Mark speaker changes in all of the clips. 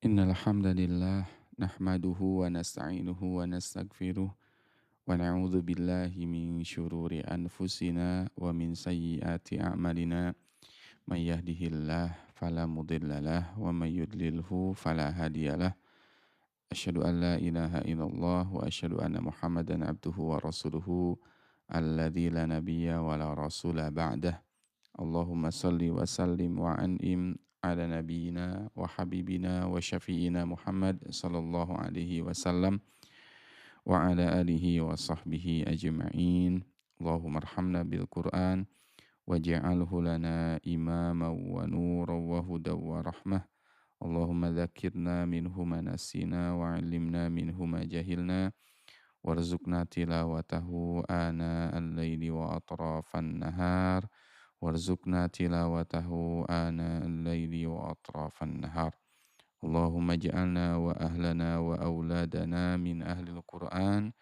Speaker 1: Innal hamdalillah nahmaduhu wa nasta'inuhu wa nastaghfiruh wa na'udzu billahi min syururi anfusina wa min sayyiati a'malina may yahdihillah fala mudhillalah wa may yudlilhu fala hadiyalah asyhadu an la ilaha illallah wa asyhadu anna muhammadan abduhu wa rasuluhu alladzi la nabiyya wa la rasula ba'dah. Allahumma salli wa sallim wa an'im ala nabiyyina wa habibina wa syafi'ina Muhammad sallallahu alaihi wasallam wa ala alihi wa sahbihi ajma'in. Allahumma arhamna bil Qur'an waj'alhu lana imama wa nuran wa hudaw wa rahmah. Allahumma dzakirna minhu ma nasina wa 'allimna minhu ma jahilna warzuqna tilawatahu ana al-laili wa atrafan nahar warzuqna tilawatahu ana al-laili wa atrafan nahar. Allahumma ij'alna wa ahlana wa auladana min ahlil Qur'an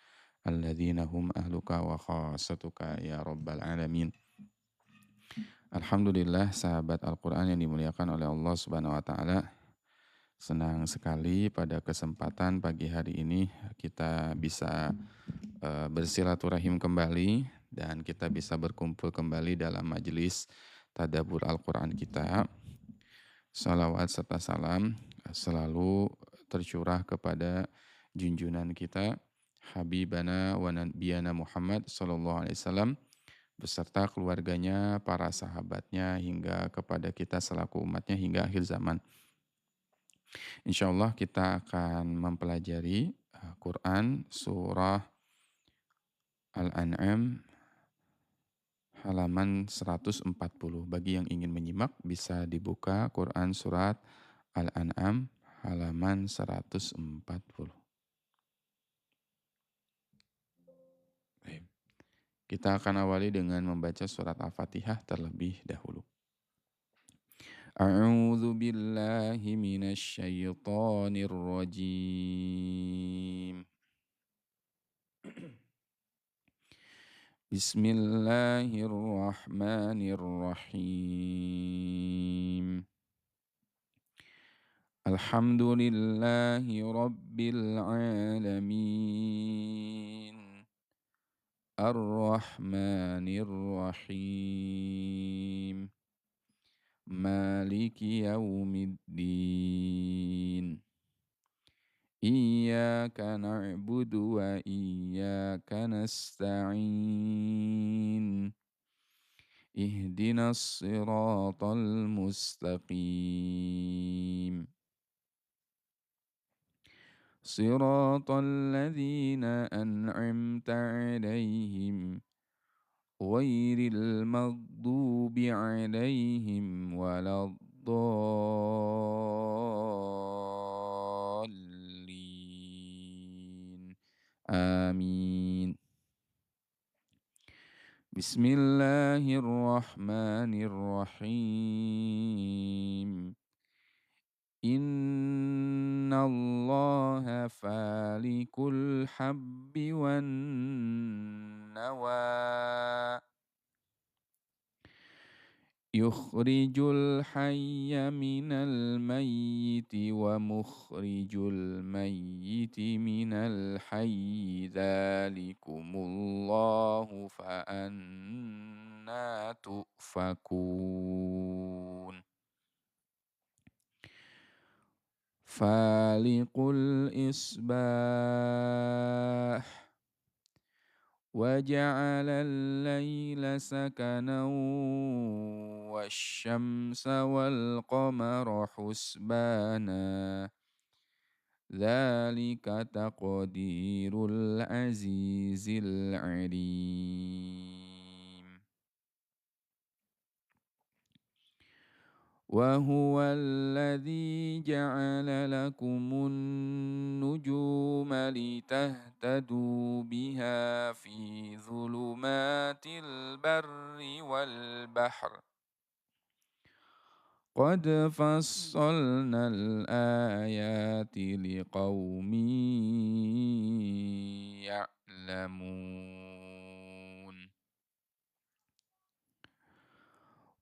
Speaker 1: alladzina hum ahluka wa khassatuka ya rabbal alamin. Alhamdulillah sahabat Al-Qur'an yang dimuliakan oleh Allah Subhanahu wa taala. Senang sekali pada kesempatan pagi hari ini kita bisa bersilaturahim kembali dan kita bisa berkumpul kembali dalam majelis tadabbur Al-Qur'an kita. Salawat serta salam selalu tercurah kepada junjungan kita Habibana wa Nabiyana Muhammad sallallahu alaihi wasallam beserta keluarganya, para sahabatnya hingga kepada kita selaku umatnya hingga akhir zaman. Insyaallah kita akan mempelajari Quran surah Al-An'am halaman 140. Bagi yang ingin menyimak bisa dibuka Quran surat Al-An'am halaman 140. Baik. Kita akan awali dengan membaca surat Al-Fatihah terlebih dahulu. A'udzu billahi minasy syaithanir rajim. Bismillahirrahmanirrahim. Alhamdulillahi rabbil alamin. Ar-Rahmanir Rahim. Maliki yaumiddin. Iyyaka na'budu wa iyyaka nasta'in. Ihdinas siratal mustaqim. Siratal ladzina an'amta 'alaihim ghairil maghdubi 'alaihim waladdallin. Amin. Bismillahirrahmanirrahim. Innallaha falikul habbi wan nawa yukhrijul hayya minal mayyiti wa mukhrijul mayyiti minal hayyi dzalikumullahu fa anna tu'fakun. Faliqul isbah wa ja'alal laila sakanan wasyamsa wal qamara husbana dzalika taqdirul azizil alim. وهو الذي جعل لكم النجوم لتهتدوا بها في ظلمات البر والبحر قد فصلنا الآيات لقوم يعلمون.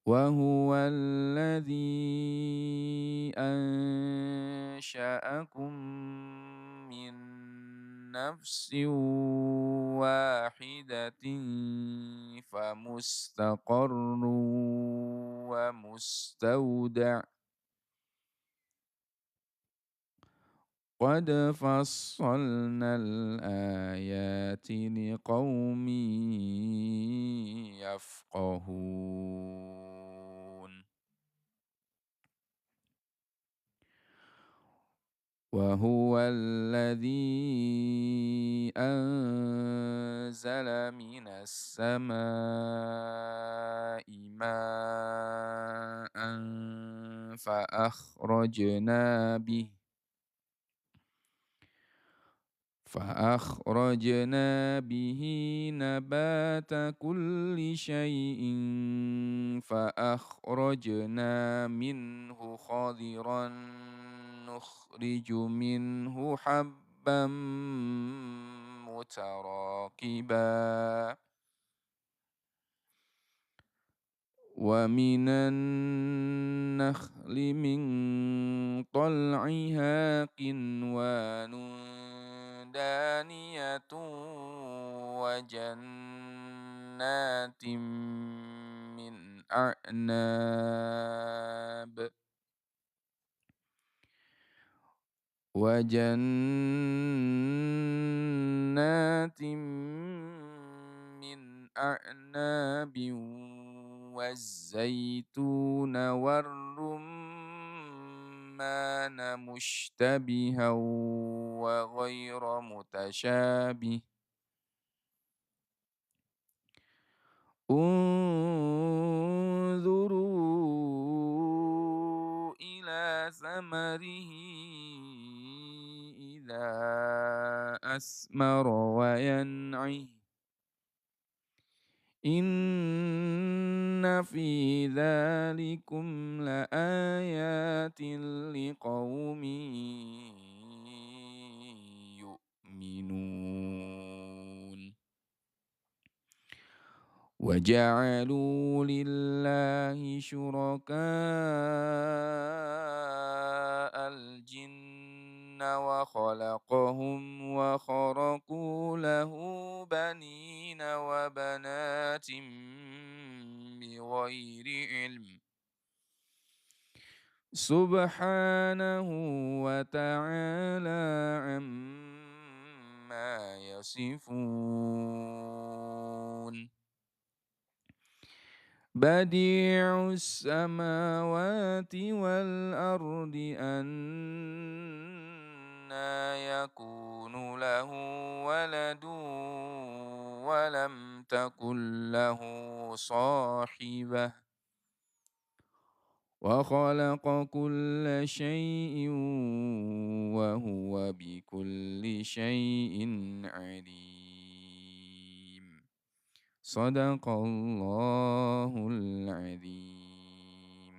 Speaker 1: وهو الذي أنشأ أنشأكم من نفس واحدة فمستقر ومستودع قد فصلنا الآيات لقوم يفقهون وهو الذي أنزل من السماء ماء فأخرجنا به نبات كل شيء فأخرجنا منه خضرا نخرج منه حبا متراكبا ومن النخل من طلعها قنوان دانية وجنات من أعناب والزيتون والرمان مشتبها وغير متشابه انظروا إلى ثمره إذا أثمر وينعه إن في ذلكم لآيات لقوم يؤمنون وجعلوا لله شركاء الجن وخلقهم وخرقوا له بنين وبنات بغير علم سبحانه وتعالى عما يصفون بديع السماوات والأرض أنى يكون له ولد ولم تكن له صاحبة وخلق كل شيء وهو بكل شيء عليم صدق الله العظيم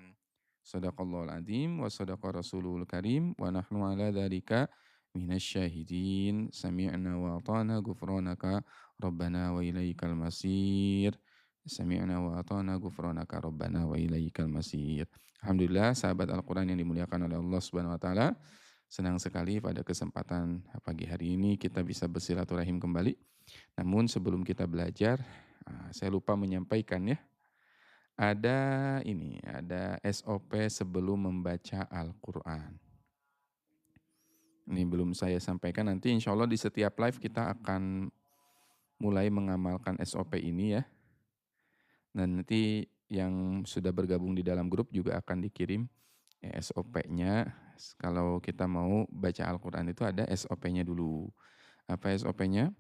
Speaker 1: صدق الله العظيم وصدق رسوله الكريم ونحن على ذلك من الشاهدين سمعنا وأطعنا غفرانك ربنا وإليك المصير سمعنا وأطعنا غفرانك ربنا وإليك المصير. Alhamdulillah sahabat Al-Quran yang dimuliakan oleh Allah Subhanahu Wa Taala, senang sekali pada kesempatan pagi hari ini kita bisa bersilaturahim kembali. Namun sebelum kita belajar, saya lupa menyampaikan ya, ada SOP sebelum membaca Al-Quran. Ini belum saya sampaikan, nanti insya Allah di setiap live kita akan mulai mengamalkan SOP ini ya. Dan nanti yang sudah bergabung di dalam grup juga akan dikirim SOP-nya. Kalau kita mau baca Al-Quran itu ada SOP-nya dulu. Apa SOP-nya?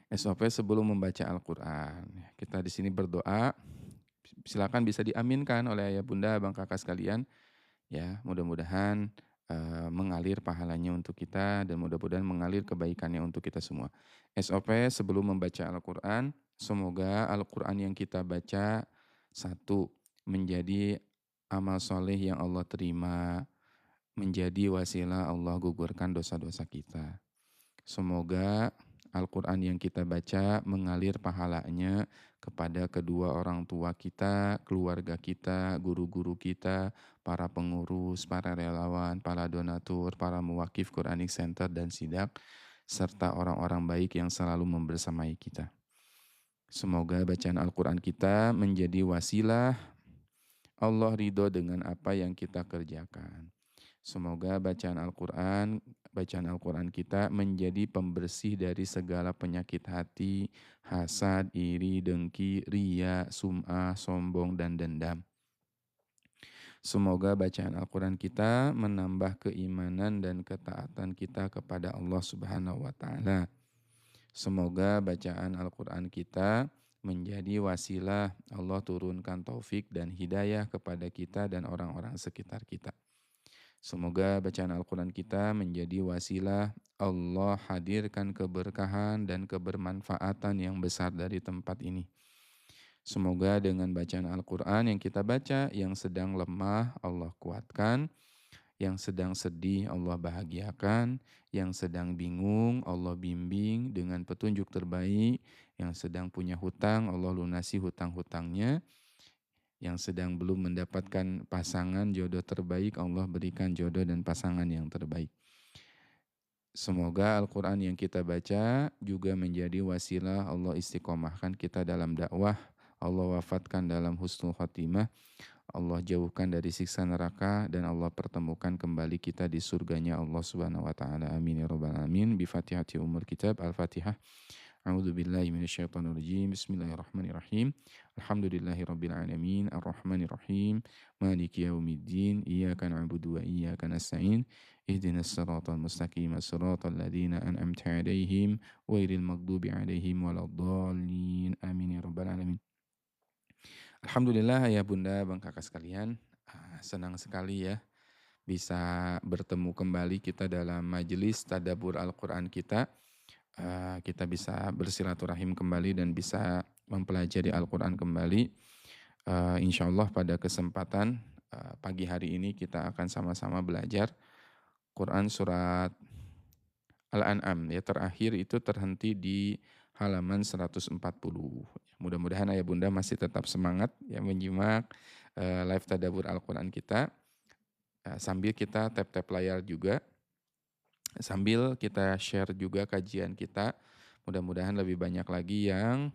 Speaker 1: SOP sebelum membaca Al-Quran. Kita di sini berdoa, silakan bisa diaminkan oleh ayah bunda, abang kakak sekalian. Ya, mudah-mudahan mengalir pahalanya untuk kita dan mudah-mudahan mengalir kebaikannya untuk kita semua. SOP sebelum membaca Al-Quran, semoga Al-Quran yang kita baca, satu, menjadi amal soleh yang Allah terima, menjadi wasilah Allah gugurkan dosa-dosa kita. Semoga Al-Quran yang kita baca mengalir pahalanya kepada kedua orang tua kita, keluarga kita, guru-guru kita, para pengurus, para relawan, para donatur, para muwakif Quranic Center dan Sidak, serta orang-orang baik yang selalu membersamai kita. Semoga bacaan Al-Quran kita menjadi wasilah Allah ridho dengan apa yang kita kerjakan. Semoga bacaan Al-Quran kita menjadi pembersih dari segala penyakit hati, hasad, iri, dengki, ria, sum'ah, sombong, dan dendam. Semoga bacaan Al-Quran kita menambah keimanan dan ketaatan kita kepada Allah Subhanahu wa Ta'ala. Semoga bacaan Al-Quran kita menjadi wasilah Allah turunkan taufik dan hidayah kepada kita dan orang-orang sekitar kita. Semoga bacaan Al-Quran kita menjadi wasilah Allah hadirkan keberkahan dan kebermanfaatan yang besar dari tempat ini. Semoga dengan bacaan Al-Quran yang kita baca, yang sedang lemah Allah kuatkan, yang sedang sedih Allah bahagiakan, yang sedang bingung Allah bimbing dengan petunjuk terbaik, yang sedang punya hutang Allah lunasi hutang-hutangnya, yang sedang belum mendapatkan pasangan jodoh terbaik Allah berikan jodoh dan pasangan yang terbaik. Semoga Al-Quran yang kita baca juga menjadi wasilah Allah istiqomahkan kita dalam dakwah, Allah wafatkan dalam husnul khotimah, Allah jauhkan dari siksa neraka, dan Allah pertemukan kembali kita di surganya Allah Subhanahu wa taala. Amin ya rabbal alamin. Bi Fatihati Ummul Kitab. Al-Fatihah. A'udzu billahi minasyaitonir rajim. Bismillahirrahmanirrahim. Alhamdulillahirabbil alamin. Arrahmanir rahim. Maliki yaumiddin. Iyyaka na'budu wa iyyaka nasta'in. Ihdinas siratal mustaqim. Shiratal ladzina an'amta 'alaihim ghairil maghdubi 'alaihim waladdallin. Amin ya rabbal alamin. Alhamdulillah ya Bunda, Bang Kakak sekalian, senang sekali ya bisa bertemu kembali kita dalam majelis tadabbur Al-Quran kita. Kita bisa bersilaturahim kembali dan bisa mempelajari Al-Quran kembali. Insya Allah pada kesempatan pagi hari ini kita akan sama-sama belajar Quran surat Al-An'am ya, terakhir itu terhenti di halaman 140. Mudah-mudahan ayah bunda masih tetap semangat ya menyimak live tadabbur Al-Quran kita, sambil kita tap-tap layar juga, sambil kita share juga kajian kita. Mudah-mudahan lebih banyak lagi yang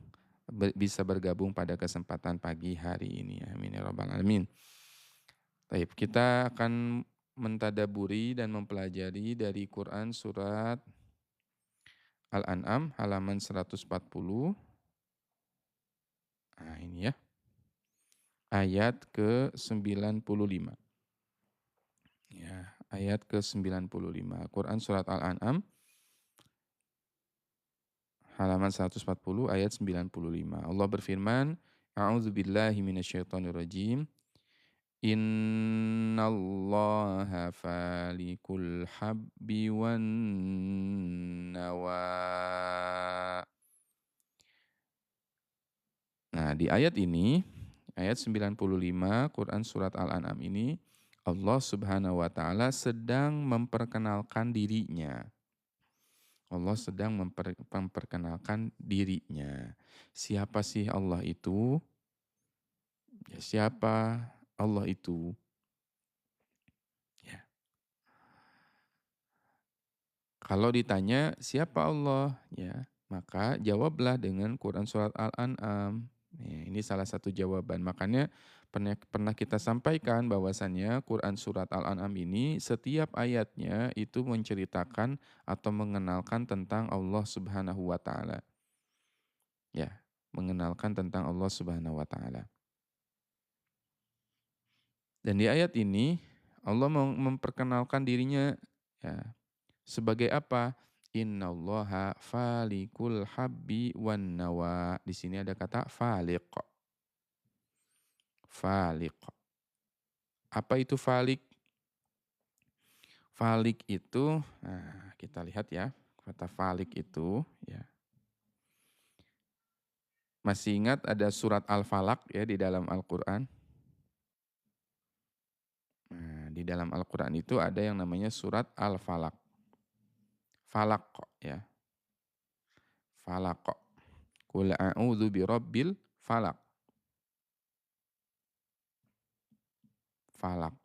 Speaker 1: bisa bergabung pada kesempatan pagi hari ini. Amin ya rabbal alamin. Baik, kita akan mentadaburi dan mempelajari dari Quran surat Al-An'am halaman 140. Nah, ini ya. Ayat ke-95. Ya, ayat ke-95. Quran surat Al-An'am halaman 140 ayat 95. Allah berfirman, A'udzubillahi minasyaitonirrajim. Innallaha falikul habbi wan nawa. Nah, di ayat ini, ayat 95 Quran surat Al-An'am ini, Allah Subhanahu wa taala sedang memperkenalkan dirinya. Allah sedang memperkenalkan dirinya. Siapa sih Allah itu? Ya, siapa Allah itu? Ya. Kalau ditanya siapa Allah, ya, maka jawablah dengan Quran surat Al-An'am. Ya, ini salah satu jawaban. Makanya pernah kita sampaikan bahwasannya Quran surat Al-An'am ini setiap ayatnya itu menceritakan atau mengenalkan tentang Allah Subhanahu wa taala. Ya, mengenalkan tentang Allah Subhanahu wa taala. Dan di ayat ini Allah memperkenalkan dirinya ya, sebagai apa? Innallaha falikul habbi wan nawa. Di sini ada kata faliq. Faliq. Apa itu falik? Falik itu, nah kita lihat ya, kata falik itu ya. Masih ingat ada surat Al-Falaq ya di dalam Al-Qur'an? Nah, di dalam Al-Qur'an itu ada yang namanya surat Al-Falaq. Falaq ya. falaq. Qul a'udzu birabbil falaq. Falaq.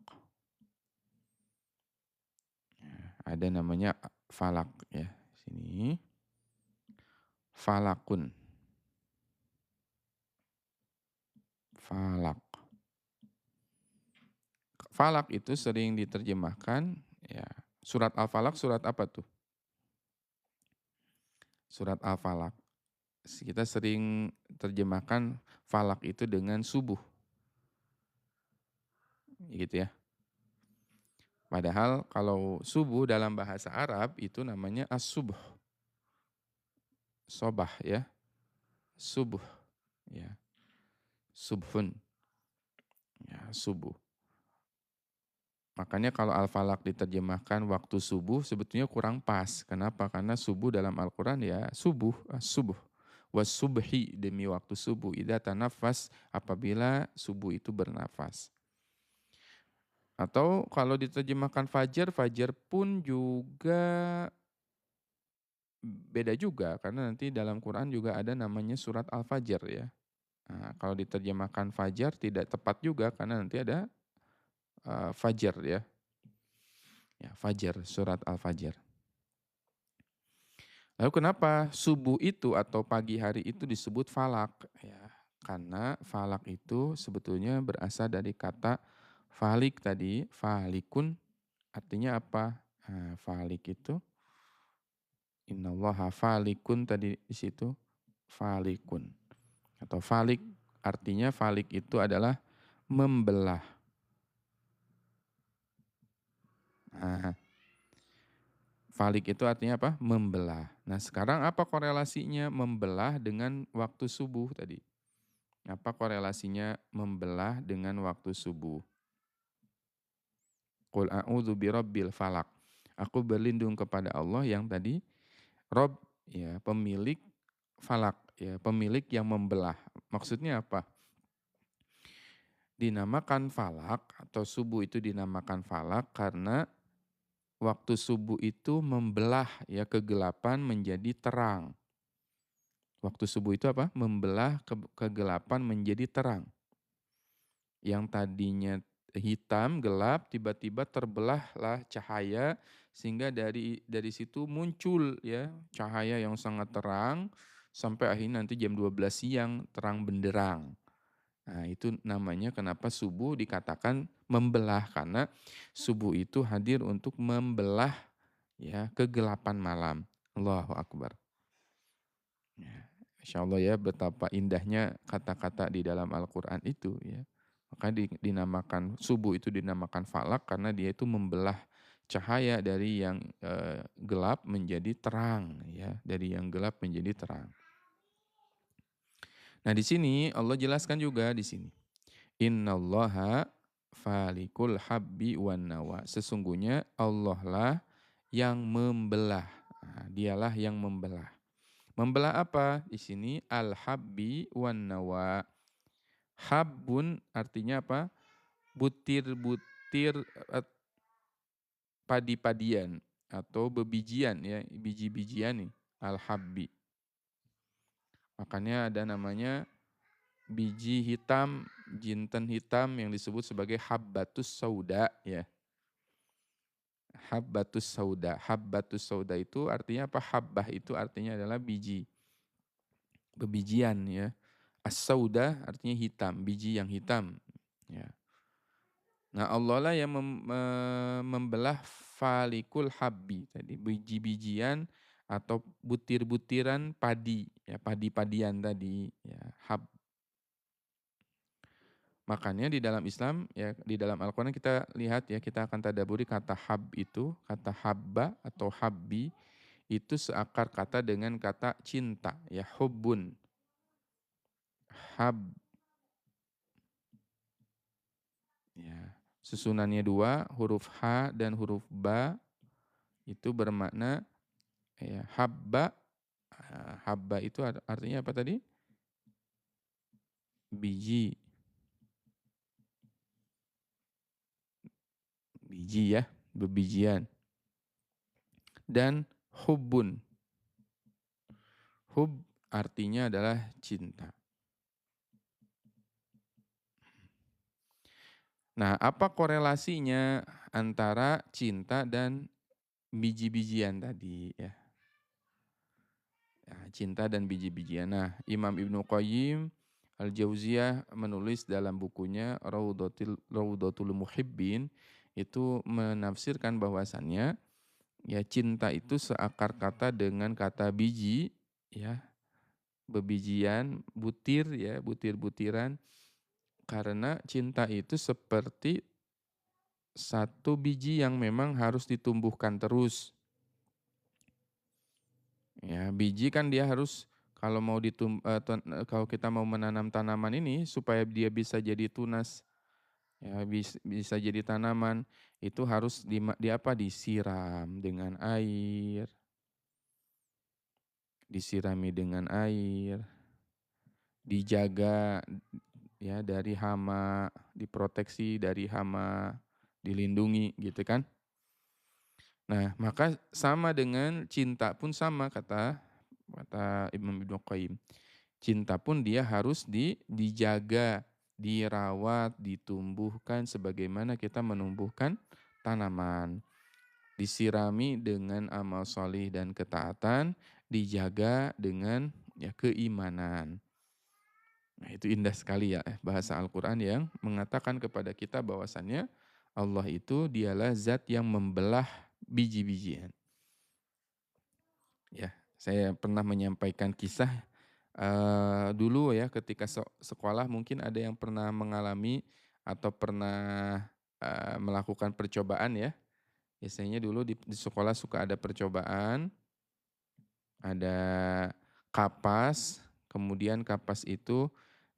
Speaker 1: Ada namanya falak ya. Sini. Falakun. Falak. Falak itu sering diterjemahkan ya. Surat Al-Falaq surat apa tuh? Surat Al-Falaq. Kita sering terjemahkan falak itu dengan subuh. Gitu ya. Padahal kalau subuh dalam bahasa Arab itu namanya as-subuh. Sobah ya. Subuh ya. Subhun. Ya, subuh. Makanya kalau al-falaq diterjemahkan waktu subuh sebetulnya kurang pas. Kenapa? Karena subuh dalam Al-Quran ya subuh, subuh. Was-subhi demi waktu subuh. Idza tanafas apabila subuh itu bernafas. Atau kalau diterjemahkan fajar, fajar pun juga beda juga. Karena nanti dalam Quran juga ada namanya surat Al-Fajr ya. Nah, kalau diterjemahkan fajar tidak tepat juga karena nanti ada fajar ya. Ya, Fajar, surat Al-Fajr. Lalu kenapa subuh itu atau pagi hari itu disebut falak? Ya, karena falak itu sebetulnya berasal dari kata falik tadi, falikun artinya apa? Nah, falik itu innallaha falikun tadi di situ falikun atau falik artinya falik itu adalah membelah. Nah, falik itu artinya apa? Membelah. Nah, sekarang apa korelasinya membelah dengan waktu subuh tadi? Apa korelasinya membelah dengan waktu subuh? Qul a'udzu birabbil falaq. Aku berlindung kepada Allah yang tadi Rob ya, pemilik falak ya, pemilik yang membelah. Maksudnya apa? Dinamakan falak atau subuh itu dinamakan falak karena waktu subuh itu membelah ya kegelapan menjadi terang. Waktu subuh itu apa? Membelah kegelapan menjadi terang. Yang tadinya hitam, gelap, tiba-tiba terbelahlah cahaya sehingga dari situ muncul ya cahaya yang sangat terang sampai akhirnya nanti jam 12 siang terang benderang. Nah, itu namanya kenapa subuh dikatakan membelah karena subuh itu hadir untuk membelah ya kegelapan malam. Allahu Akbar. Ya, Insya Allah ya betapa indahnya kata-kata di dalam Al-Quran itu ya. Maka dinamakan subuh itu dinamakan falak karena dia itu membelah cahaya dari yang gelap menjadi terang ya, dari yang gelap menjadi terang. Nah, di sini Allah jelaskan juga di sini. Innallaha falikul habbi wan nawa. Sesungguhnya Allah lah yang membelah. Nah, dialah yang membelah. Membelah apa? Di sini al-habbi wan nawa. Habbun artinya apa? Butir-butir padi-padian atau bebijian ya, biji-bijian nih, al-habbi. Makanya ada namanya biji hitam, jinten hitam yang disebut sebagai habbatus sauda ya. Habbatus sauda. Habbatus sauda itu artinya apa? Habbah itu artinya adalah biji. Bebijian ya. As-sauda artinya hitam, biji yang hitam. Ya. Nah Allah lah yang membelah falikul habbi tadi, biji-bijian atau butir-butiran padi, ya padi-padian tadi, ya hab. Makanya di dalam Islam ya di dalam Al-Qur'an kita lihat ya kita akan tadaburi kata hab itu, kata habba atau habbi itu seakar kata dengan kata cinta ya hubbun. Hab ya. Susunannya dua, huruf H dan huruf Ba itu bermakna ya, habba. Habba itu artinya apa tadi? Biji. Biji ya, bebijian. Dan hubbun. Hub artinya adalah cinta. Nah, apa korelasinya antara cinta dan biji-bijian tadi ya? Ya, cinta dan biji-bijian. Nah, Imam Ibnu Qayyim Al-Jauziyah menulis dalam bukunya Raudatul Muhibbin itu menafsirkan bahwasannya ya cinta itu seakar kata dengan kata biji ya, bebijian, butir ya, butir-butiran karena cinta itu seperti satu biji yang memang harus ditumbuhkan terus. Ya, biji kan dia harus kalau mau kalau kita mau menanam tanaman ini supaya dia bisa jadi tunas, ya bisa jadi tanaman, itu harus di apa, disiram dengan air, disirami dengan air, dijaga ya dari hama, diproteksi dari hama, dilindungi gitu kan. Nah, maka sama dengan cinta pun sama kata kata Imam Ibnu Qayyim. Cinta pun dia harus dijaga, dirawat, ditumbuhkan sebagaimana kita menumbuhkan tanaman. Disirami dengan amal solih dan ketaatan, dijaga dengan ya keimanan. Nah, itu indah sekali ya bahasa Al-Qur'an yang mengatakan kepada kita bahwasannya Allah itu dialah zat yang membelah biji-bijian. Ya, saya pernah menyampaikan kisah dulu ya ketika sekolah mungkin ada yang pernah mengalami atau pernah, melakukan percobaan ya. Biasanya dulu di sekolah suka ada percobaan, ada kapas, kemudian kapas itu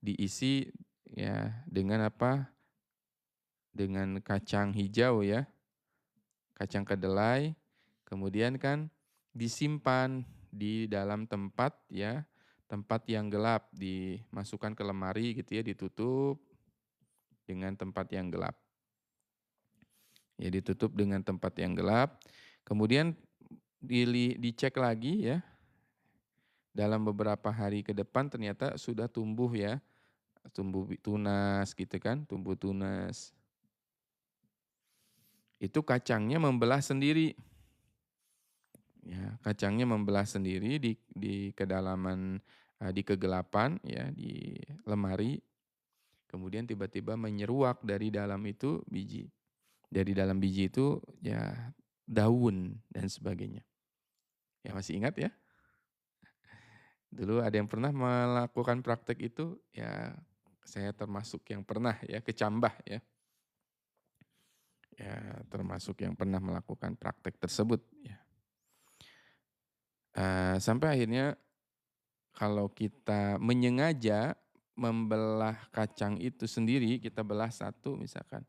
Speaker 1: diisi ya dengan apa, dengan kacang hijau ya, kacang kedelai, kemudian kan disimpan di dalam tempat ya, tempat yang gelap, dimasukkan ke lemari gitu ya, ditutup dengan tempat yang gelap. Ya ditutup dengan tempat yang gelap, kemudian dicek lagi ya, dalam beberapa hari ke depan ternyata sudah tumbuh ya, tumbuh tunas gitu kan, tumbuh tunas. Itu kacangnya membelah sendiri. Ya, kacangnya membelah sendiri di kedalaman, di kegelapan ya, di lemari, kemudian tiba-tiba menyeruak dari dalam itu biji. Dari dalam biji itu ya daun dan sebagainya. Ya masih ingat ya? Dulu ada yang pernah melakukan praktek itu, ya saya termasuk yang pernah ya, kecambah ya. Ya termasuk yang pernah melakukan praktek tersebut ya. Sampai akhirnya kalau kita menyengaja membelah kacang itu sendiri, kita belah satu misalkan,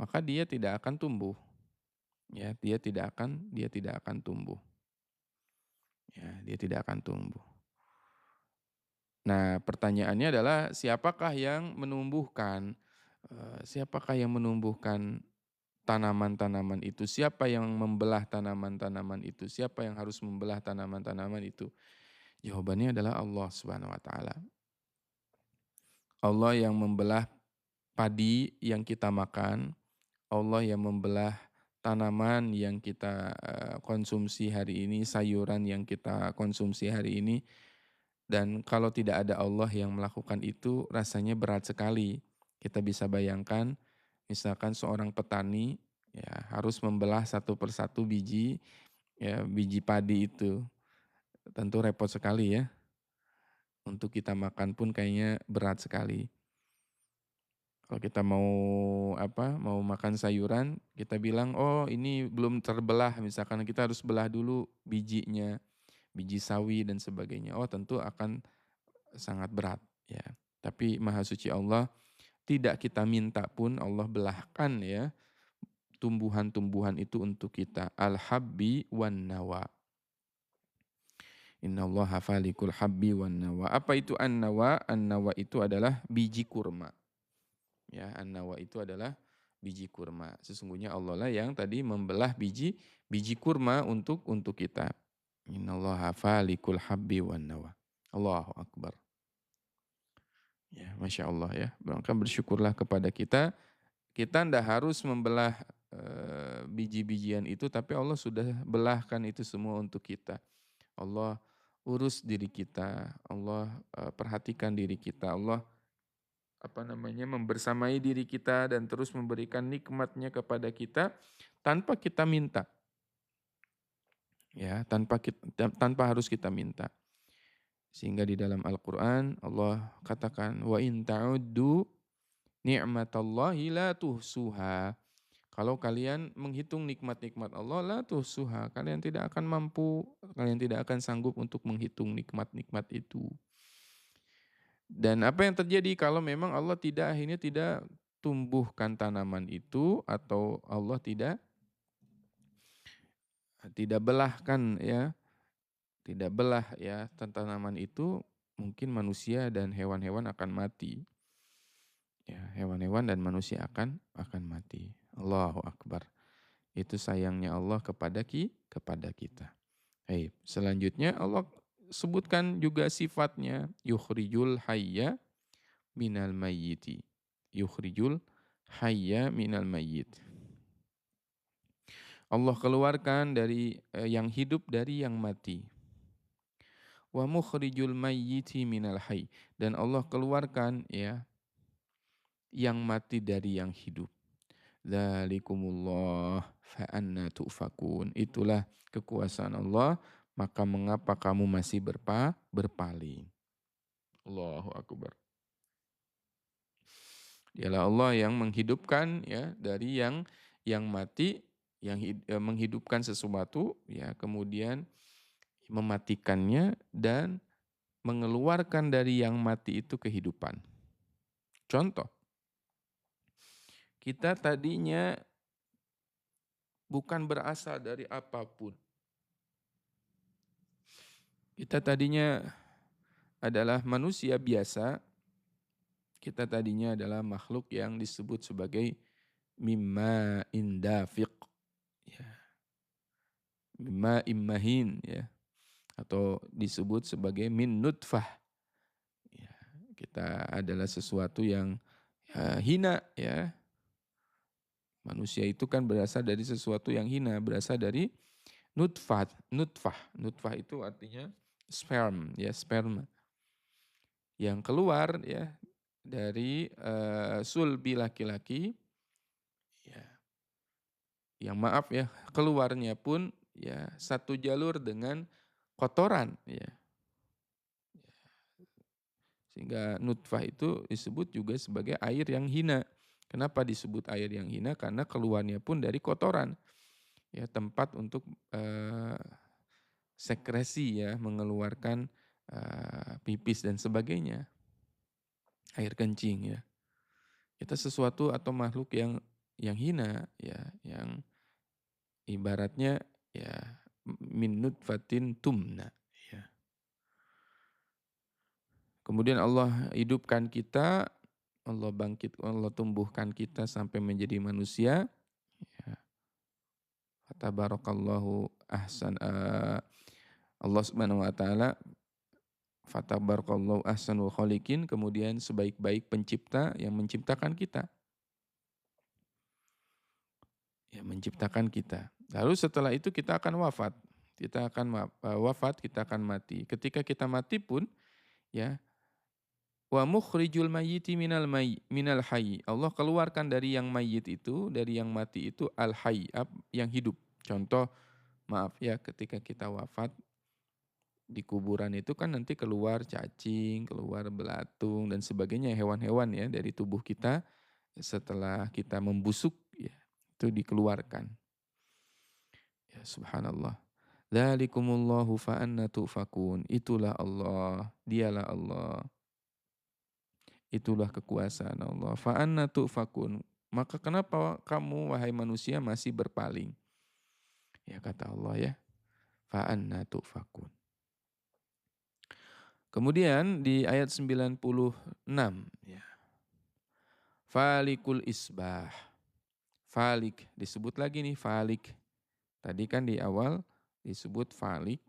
Speaker 1: maka dia tidak akan tumbuh, ya dia tidak akan tumbuh, ya dia tidak akan tumbuh. Nah pertanyaannya adalah siapakah yang menumbuhkan, siapakah yang menumbuhkan tanaman-tanaman itu? Siapa yang membelah tanaman-tanaman itu? Siapa yang harus membelah tanaman-tanaman itu? Jawabannya adalah Allah Subhanahu wa taala. Allah yang membelah padi yang kita makan, Allah yang membelah tanaman yang kita konsumsi hari ini, sayuran yang kita konsumsi hari ini, dan kalau tidak ada Allah yang melakukan itu rasanya berat sekali. Kita bisa bayangkan misalkan seorang petani ya harus membelah satu persatu biji ya, biji padi itu. Tentu repot sekali ya. Untuk kita makan pun kayaknya berat sekali. Kalau kita mau apa, mau makan sayuran, kita bilang, "Oh, ini belum terbelah." Misalkan kita harus belah dulu bijinya, biji sawi dan sebagainya. Oh, tentu akan sangat berat, ya. Tapi Maha Suci Allah, tidak kita minta pun Allah belahkan ya, tumbuhan-tumbuhan itu untuk kita. Al-habbi wan nawa. Innallaha falikul habbi wan nawa. Apa itu an-nawa? An-nawa itu adalah biji kurma. Ya, an-nawa itu adalah biji kurma. Sesungguhnya Allah lah yang tadi membelah biji kurma untuk kita. Innallaha falikul habbi wan nawa. Allahu akbar. Ya, Masya Allah ya. Maka bersyukurlah kepada kita. Kita ndak harus membelah biji-bijian itu, tapi Allah sudah belahkan itu semua untuk kita. Allah urus diri kita. Allah perhatikan diri kita. Allah membersamai diri kita dan terus memberikan nikmatnya kepada kita tanpa kita minta. Ya, tanpa harus kita minta. Sehingga di dalam Al-Qur'an Allah katakan wa in ta'uddu ni'matallahi la tuhsuha. Kalau kalian menghitung nikmat-nikmat Allah la tuhsuha, kalian tidak akan mampu, kalian tidak akan sanggup untuk menghitung nikmat-nikmat itu. Dan apa yang terjadi kalau memang Allah akhirnya tidak tumbuhkan tanaman itu, atau Allah tidak belahkan ya, tidak belah ya tanaman itu, mungkin manusia dan hewan-hewan akan mati. Ya, hewan-hewan dan manusia akan mati. Allahu Akbar. Itu sayangnya Allah kepada kita. Baik, selanjutnya Allah sebutkan juga sifatnya yukhrijul hayya minal mayyiti. Yukhrijul hayya minal mayyit. Allah keluarkan dari yang hidup dari yang mati. Wa mukhrijul mayyiti minal hayy, dan Allah keluarkan ya yang mati dari yang hidup. Dzalikumullah fa anna tu'fakun. Itulah kekuasaan Allah, maka mengapa kamu masih berpaling? Allahu akbar. Dialah Allah yang menghidupkan ya dari yang mati, menghidupkan sesuatu ya, kemudian mematikannya dan mengeluarkan dari yang mati itu kehidupan. Contoh, kita tadinya bukan berasal dari apapun. Kita tadinya adalah manusia biasa. Kita tadinya adalah makhluk yang disebut sebagai mimma indafiq. Ya. Mimma immahin ya. Atau disebut sebagai min nutfah. Ya. Kita adalah sesuatu yang hina ya. Manusia itu kan berasal dari sesuatu yang hina, berasal dari nutfah. Nutfah itu artinya sperm, ya, sperma. Yang keluar ya dari sulbi laki-laki, ya. Yang maaf ya, keluarnya pun ya satu jalur dengan kotoran ya. Sehingga nutfah itu disebut juga sebagai air yang hina. Kenapa disebut air yang hina? Karena keluarnya pun dari kotoran. Ya, tempat untuk sekresi ya, mengeluarkan pipis dan sebagainya. Air kencing ya. Kita sesuatu atau makhluk yang hina ya, yang ibaratnya ya min nutfatin tumna ya. Kemudian Allah hidupkan kita, Allah tumbuhkan kita sampai menjadi manusia. Ya. Fatabarakallahu Allah Subhanahu wa taala, fatabarakallahu ahsanul khaliqin, kemudian sebaik-baik pencipta yang menciptakan kita. Ya, menciptakan kita. Lalu setelah itu kita akan wafat. Kita akan wafat, kita akan mati. Ketika kita mati pun ya, wa mukhrijul mayyiti minal hayy. Allah keluarkan dari yang mayyit itu, dari yang mati itu al hayy, yang hidup. Contoh, maaf ya, ketika kita wafat di kuburan itu kan nanti keluar cacing, keluar belatung dan sebagainya, hewan-hewan ya dari tubuh kita setelah kita membusuk ya, itu dikeluarkan. Ya subhanallah. Dzalikumullahu fa anna tufakun. Itulah Allah, dialah Allah. Itulah kekuasaan Allah. Fa anna tufakun. Maka kenapa kamu wahai manusia masih berpaling? Ya kata Allah ya. Fa anna tufakun. Kemudian di ayat 96 ya. Falikul isbah. Falik disebut lagi nih, falik. Tadi kan di awal disebut falik,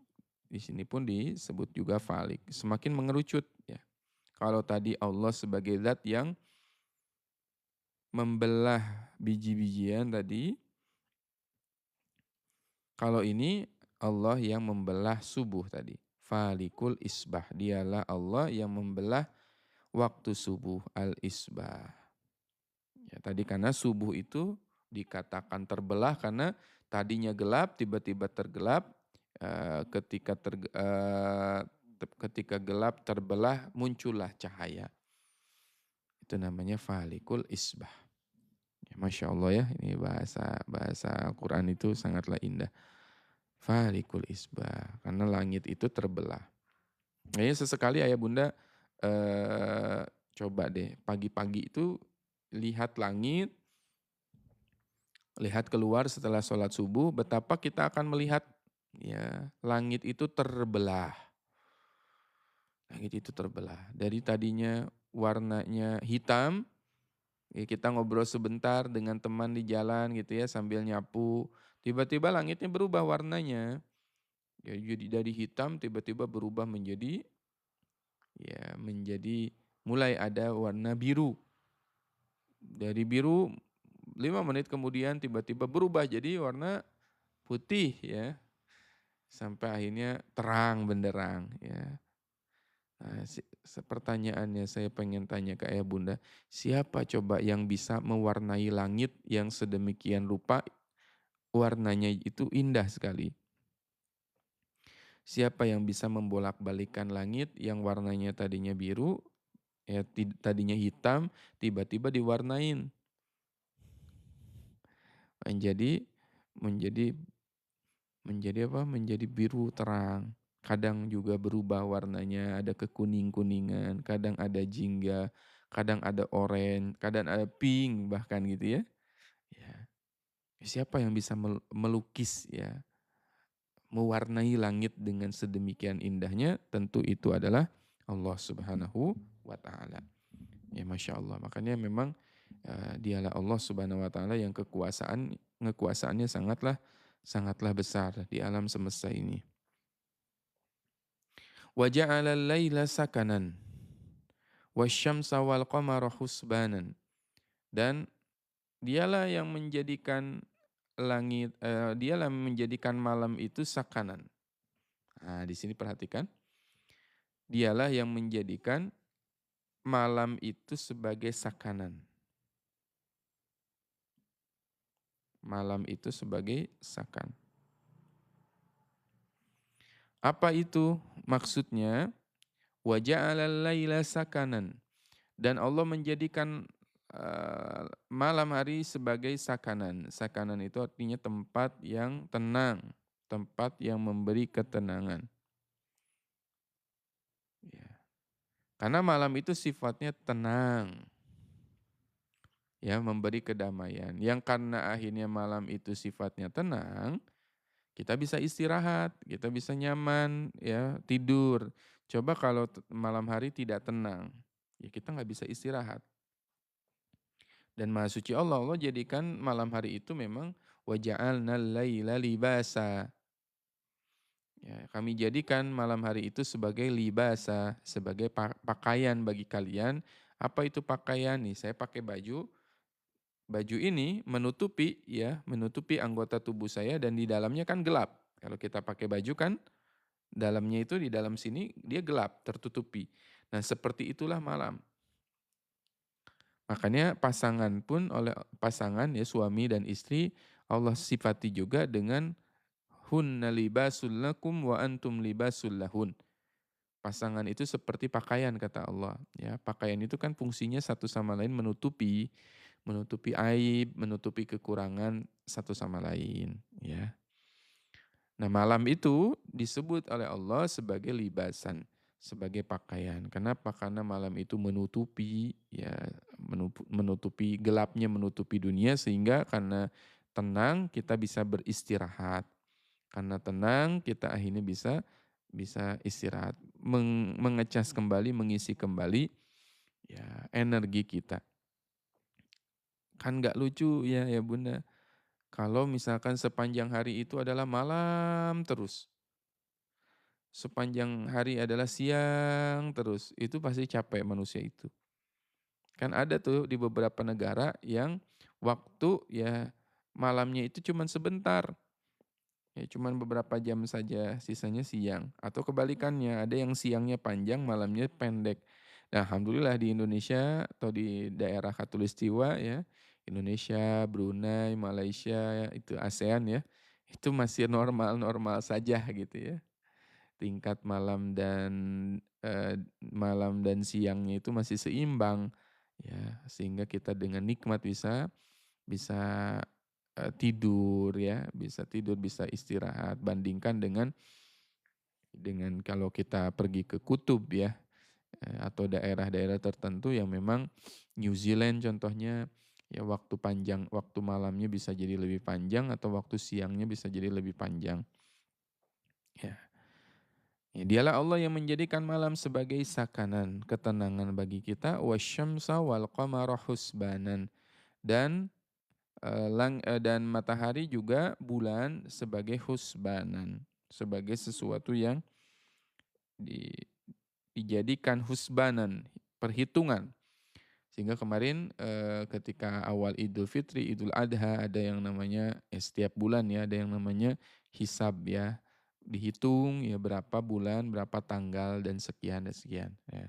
Speaker 1: Di sini pun disebut juga falik, semakin mengerucut ya. Kalau tadi Allah sebagai zat yang membelah biji-bijian tadi, kalau ini Allah yang membelah subuh tadi. Falikul isbah, dialah Allah yang membelah waktu subuh al-isbah. Ya, tadi karena subuh itu dikatakan terbelah karena tadinya gelap tiba-tiba tergelap, ketika gelap terbelah muncullah cahaya. Itu namanya falikul isbah. Ya, Masya Allah ya, ini bahasa bahasa Quran itu sangatlah indah. Falikul isbah, karena langit itu terbelah. Kayaknya sesekali ayah bunda coba deh pagi-pagi itu lihat langit, lihat keluar setelah sholat subuh, betapa kita akan melihat ya langit itu terbelah. Langit itu terbelah. Dari tadinya warnanya hitam, ya kita ngobrol sebentar dengan teman di jalan gitu ya sambil nyapu, tiba-tiba langitnya berubah warnanya. Ya, jadi dari hitam tiba-tiba berubah menjadi mulai ada warna biru. Dari biru 5 menit kemudian tiba-tiba berubah jadi warna putih ya. Sampai akhirnya terang benderang ya. Nah, pertanyaannya saya pengen tanya ke ayah bunda, siapa coba yang bisa mewarnai langit yang sedemikian rupa warnanya itu indah sekali? Siapa yang bisa membolak-balikan langit yang warnanya tadinya biru, ya tadinya hitam, tiba-tiba diwarnain menjadi menjadi menjadi apa? Menjadi biru terang. Kadang juga berubah warnanya, ada kekuning-kuningan, kadang ada jingga, kadang ada oranye, kadang ada pink bahkan gitu ya. Ya. Siapa yang bisa melukis ya, mewarnai langit dengan sedemikian indahnya? Tentu itu adalah Allah Subhanahu wa taala. Ya Masya Allah. Makanya memang dialah Allah Subhanahu wa taala yang kekuasaannya sangatlah besar di alam semesta ini. Wa ja'alal laila sakanan wasyamsa wal qamara husbanan. Dan dialah yang menjadikan dialah menjadikan malam itu sakanan. Nah, di sini perhatikan. Dialah yang menjadikan malam itu sebagai sakanan. Malam itu sebagai sakan. Apa itu maksudnya? Wa ja'alal laila sakanan. Dan Allah menjadikan malam hari sebagai sakanan. Sakanan itu artinya tempat yang tenang, tempat yang memberi ketenangan. Ya. Karena malam itu sifatnya tenang, ya memberi kedamaian. Yang karena akhirnya malam itu sifatnya tenang, kita bisa istirahat, kita bisa nyaman, ya tidur. Coba kalau malam hari tidak tenang, ya kita nggak bisa istirahat. Dan Maha Suci Allah, Allah jadikan malam hari itu memang waja'alnal laila libasa. Ya, kami jadikan malam hari itu sebagai libasa, sebagai pakaian bagi kalian. Apa itu pakaian nih? Saya pakai baju. Baju ini menutupi anggota tubuh saya dan di dalamnya kan gelap. Kalau kita pakai baju kan dalamnya itu di dalam sini dia gelap, tertutupi. Nah, seperti itulah malam. Makanya pasangan ya suami dan istri Allah sifati juga dengan hunna libasul lakum wa antum libasul lahun. Pasangan itu seperti pakaian kata Allah. Ya, pakaian itu kan fungsinya satu sama lain menutupi aib, menutupi kekurangan satu sama lain. Ya. Nah malam itu disebut oleh Allah sebagai libasan, sebagai pakaian. Kenapa? Karena malam itu menutupi gelapnya, menutupi dunia sehingga karena tenang kita bisa beristirahat. Karena tenang kita akhirnya bisa istirahat, mengecas kembali, mengisi kembali ya energi kita. Kan nggak lucu ya Bunda. Kalau misalkan sepanjang hari itu adalah malam terus. sepanjang hari adalah siang terus, itu pasti capek manusia itu. Kan ada tuh di beberapa negara yang waktu ya malamnya itu cuman sebentar, ya cuman beberapa jam saja, sisanya siang. Atau kebalikannya, ada yang siangnya panjang, malamnya pendek. Nah, alhamdulillah di Indonesia atau di daerah Khatulistiwa ya, Indonesia, Brunei, Malaysia, itu ASEAN ya, itu masih normal-normal saja gitu ya. Tingkat malam dan siangnya itu masih seimbang, ya. Sehingga kita dengan nikmat bisa bisa, tidur ya, bisa tidur, bisa istirahat. Bandingkan dengan kalau kita pergi ke kutub ya, atau daerah-daerah tertentu yang memang New Zealand contohnya, ya waktu malamnya bisa jadi lebih panjang atau waktu siangnya bisa jadi lebih panjang, ya. Ya, dialah Allah yang menjadikan malam sebagai sakanan, ketenangan bagi kita, wasyamsa wal qamara husbanan, dan dan matahari juga bulan sebagai husbanan, sebagai sesuatu yang di, dijadikan husbanan, perhitungan. Sehingga kemarin ketika awal Idul Fitri, Idul Adha ada yang namanya setiap bulan ya ada yang namanya hisab ya. Dihitung ya berapa bulan, berapa tanggal dan sekian dan sekian ya.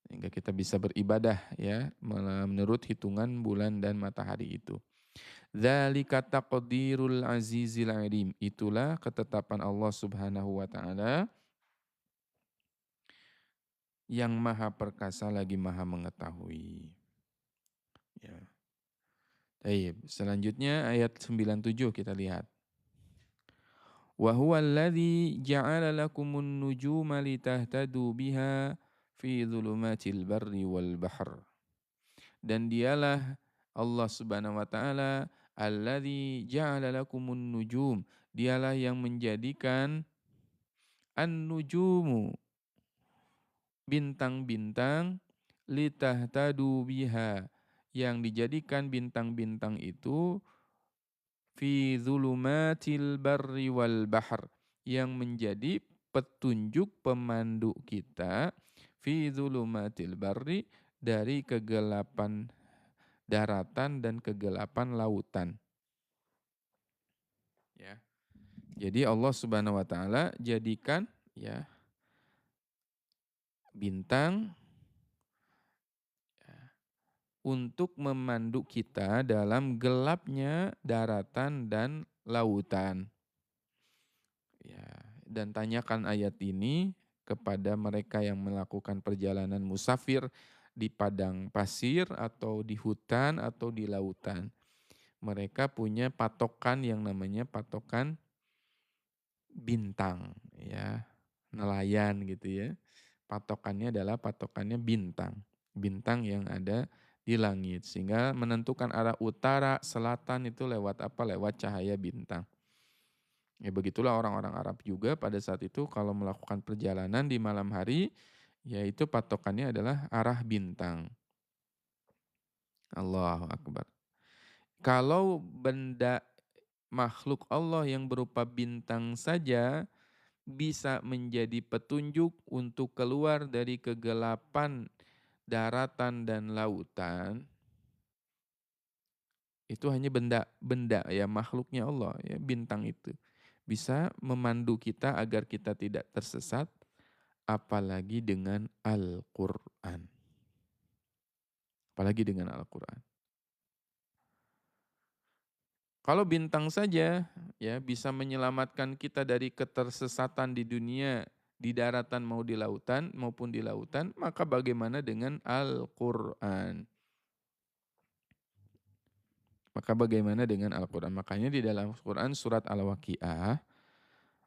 Speaker 1: Sehingga kita bisa beribadah ya menurut hitungan bulan dan matahari itu. Dzalika taqdirul azizil alim. Itulah ketetapan Allah Subhanahu wa taala yang maha perkasa lagi maha mengetahui. Ya. Baik, selanjutnya ayat 97 kita lihat. Wa huwa alladzi ja'ala lakumun nujuma litahtadu biha fi dhulumatil barri wal bahr. Dan dialah Allah Subhanahu wa taala alladzi ja'ala lakumun nujum. Dialah yang menjadikan an-nujumu, bintang-bintang, litahtadu biha, yang dijadikan bintang-bintang itu fi dzulumatil barri wal bahr, yang menjadi petunjuk pemandu kita fi dzulumatil barri, dari kegelapan daratan dan kegelapan lautan. Ya. Jadi Allah Subhanahu wa taala jadikan ya bintang untuk memandu kita dalam gelapnya daratan dan lautan. Ya, dan tanyakan ayat ini kepada mereka yang melakukan perjalanan musafir di padang pasir atau di hutan atau di lautan. Mereka punya patokan yang namanya patokan bintang, ya. Nelayan gitu ya. Patokannya adalah patokannya bintang. Bintang yang ada di langit. Sehingga menentukan arah utara, selatan itu lewat apa? Lewat cahaya bintang. Ya begitulah orang-orang Arab juga pada saat itu kalau melakukan perjalanan di malam hari, yaitu patokannya adalah arah bintang. Allahu Akbar. Kalau benda makhluk Allah yang berupa bintang saja bisa menjadi petunjuk untuk keluar dari kegelapan daratan dan lautan, itu hanya benda ya, makhluknya Allah ya, bintang itu. Bisa memandu kita agar kita tidak tersesat, apalagi dengan Al-Qur'an. Apalagi dengan Al-Qur'an. Kalau bintang saja ya bisa menyelamatkan kita dari ketersesatan di dunia, di daratan maupun di lautan, maka bagaimana dengan Al-Qur'an? Maka bagaimana dengan Al-Qur'an? Makanya di dalam Al-Qur'an surat Al-Waqiah,